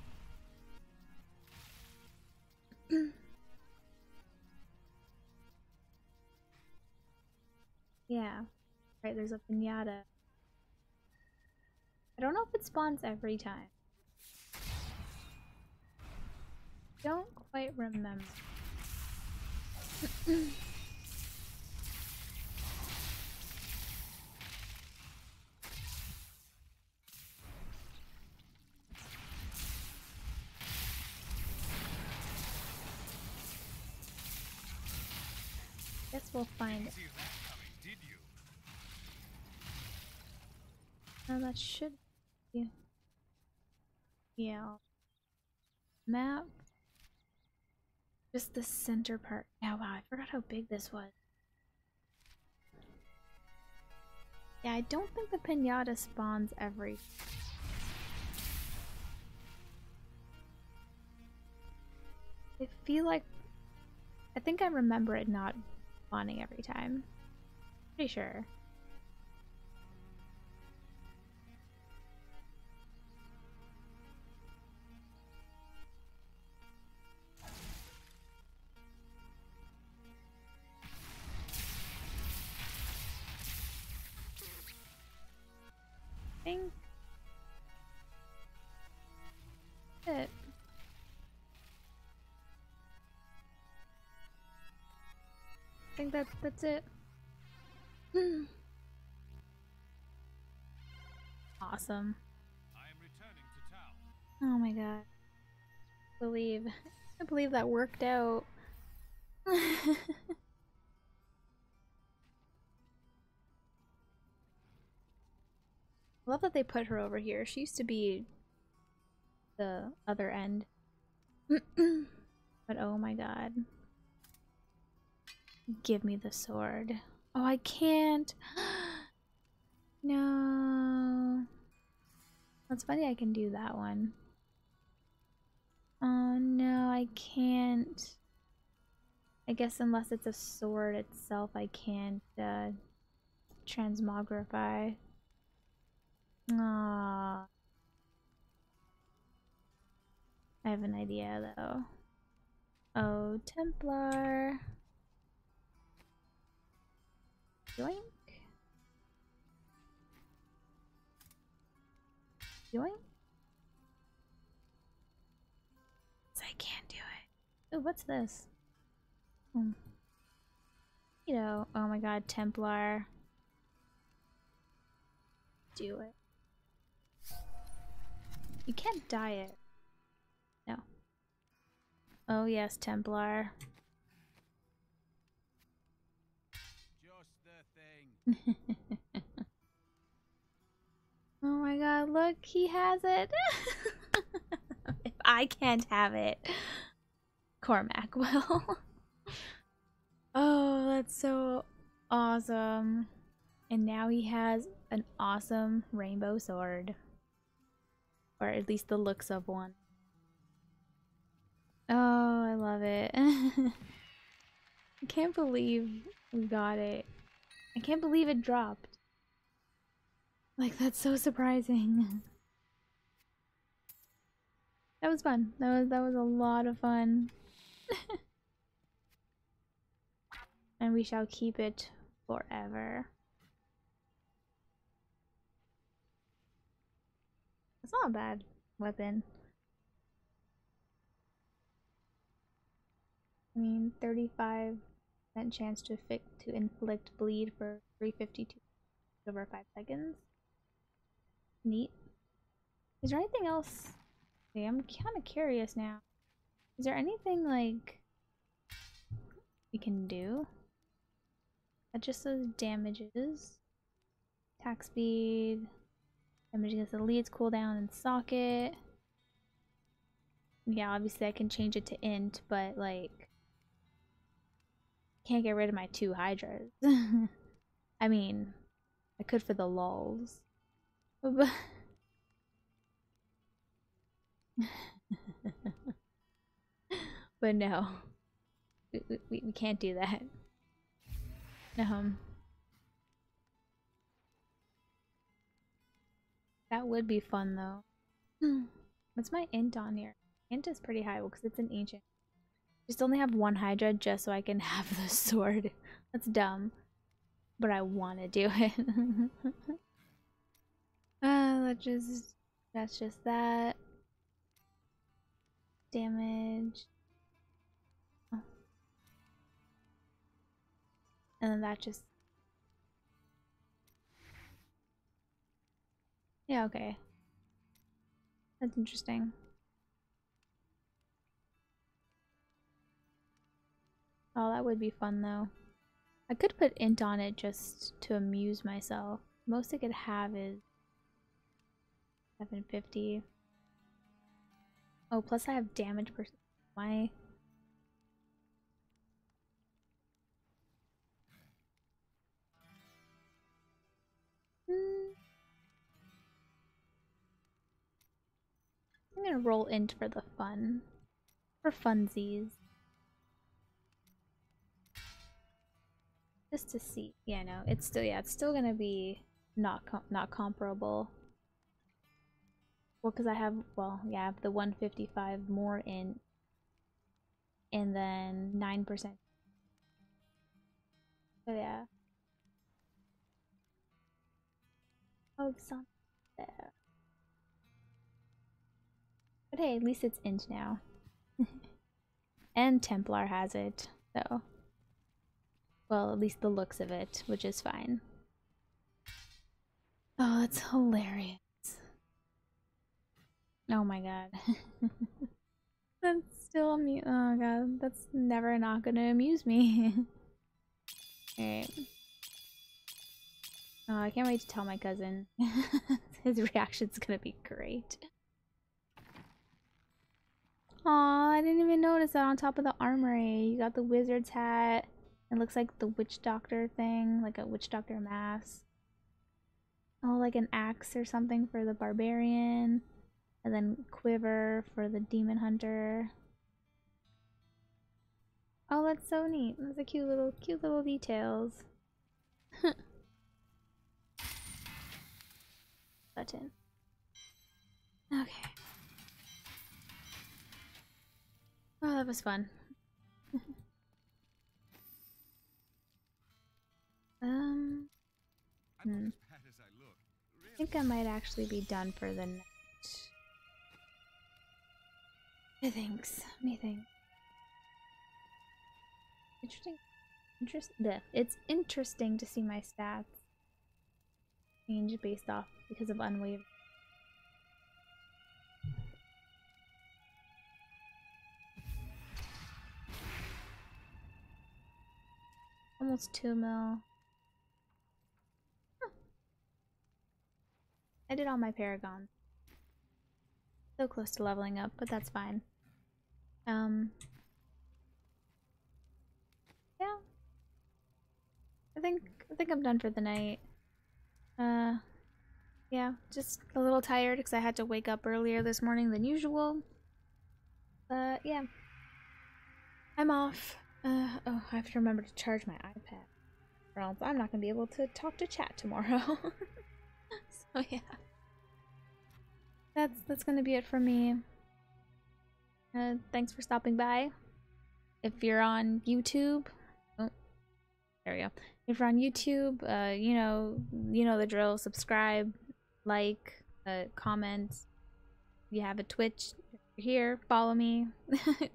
Yeah. Right, there's a pinata. I don't know if it spawns every time. Don't quite remember. Guess we'll find it. See that coming, did you? Oh, that should be. Yeah. Map. Just the center part. Yeah, wow, I forgot how big this was. Yeah, I don't think the pinata spawns every. I feel like. I think I remember it not spawning every time. Pretty sure. I think it. I think that's it. Awesome. I am returning to town. Oh my god. I believe that worked out. I love that they put her over here. She used to be the other end. But oh my god. Give me the sword. Oh, I can't. No. That's funny I can do that one. Oh no, I can't. I guess unless it's a sword itself, I can't transmogrify. Ah, I have an idea though. Oh, Templar. Yoink. Yoink. I can't do it. Oh, what's this? You know, oh my god, Templar. Do it. You can't dye it. No. Oh yes, Templar. Just the thing. Oh my god, look, he has it. If I can't have it, Cormac will. Oh, that's so awesome. And now he has an awesome rainbow sword. Or at least the looks of one. Oh, I love it. I can't believe we got it. I can't believe it dropped. Like, that's so surprising. That was fun. That was a lot of fun. And we shall keep it forever. It's not a bad weapon. I mean, 35% chance to inflict bleed for 352 over 5 seconds. Neat. Is there anything else? Okay, I'm kind of curious now. Is there anything like we can do? That just says damages. Attack speed. Damage against the leads, cooldown, and socket. Yeah, obviously I can change it to int, but like can't get rid of my 2 hydras. I mean, I could for the lulz. But no. We can't do that. That would be fun though. What's my int on here? Int is pretty high because it's an ancient. Just only have 1 hydra just so I can have the sword. That's dumb. But I want to do it. That's just that. Damage. Oh. And then that just... Yeah, okay. That's interesting. Oh, that would be fun though. I could put int on it just to amuse myself. Most I could have is 750. Oh, plus I have damage per... Why? I'm gonna roll int for the fun. For funsies. Just to see. Yeah, no, it's still gonna be not comparable. Well, because I have, I have the 155 more int, and then 9%. So yeah. Oh, something there. But hey, at least it's int now. And Templar has it, so. Well, at least the looks of it, which is fine. Oh, that's hilarious. Oh my god. That's still oh god, that's never not gonna amuse me. Alright. Oh, I can't wait to tell my cousin. His reaction's gonna be great. Aw, I didn't even notice that on top of the armory. You got the wizard's hat. It looks like the witch doctor thing, like a witch doctor mask. Oh, like an axe or something for the barbarian. And then quiver for the demon hunter. Oh, that's so neat. Those are cute little details. Button. Okay. Oh, that was fun. I'm not as bad as I look. I think I might actually be done for the night. Methinks. It's interesting to see my stats change based off because of unwavering. Almost 2 mil. Huh. I did all my paragons. So close to leveling up, but that's fine. Yeah. I think I'm done for the night. Yeah, just a little tired because I had to wake up earlier this morning than usual. But yeah. I'm off. Oh, I have to remember to charge my iPad, or else I'm not gonna be able to talk to chat tomorrow. So yeah. That's gonna be it for me. Thanks for stopping by. If you're on YouTube, oh, there we go. If you're on YouTube, you know the drill. Subscribe, like, comment. If you have a Twitch, if you're here, follow me.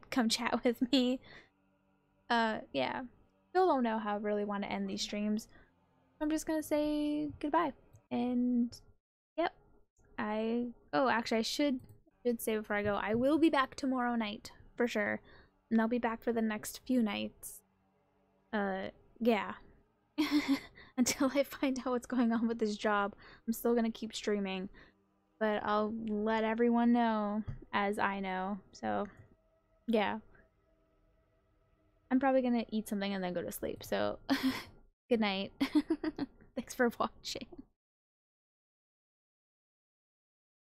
Come chat with me. Yeah. Still don't know how I really want to end these streams. I'm just gonna say goodbye. And yep. Actually I should say before I go, I will be back tomorrow night for sure. And I'll be back for the next few nights. Yeah. Until I find out what's going on with this job, I'm still gonna keep streaming. But I'll let everyone know as I know. So, yeah. I'm probably gonna eat something and then go to sleep. So, good night. Thanks for watching.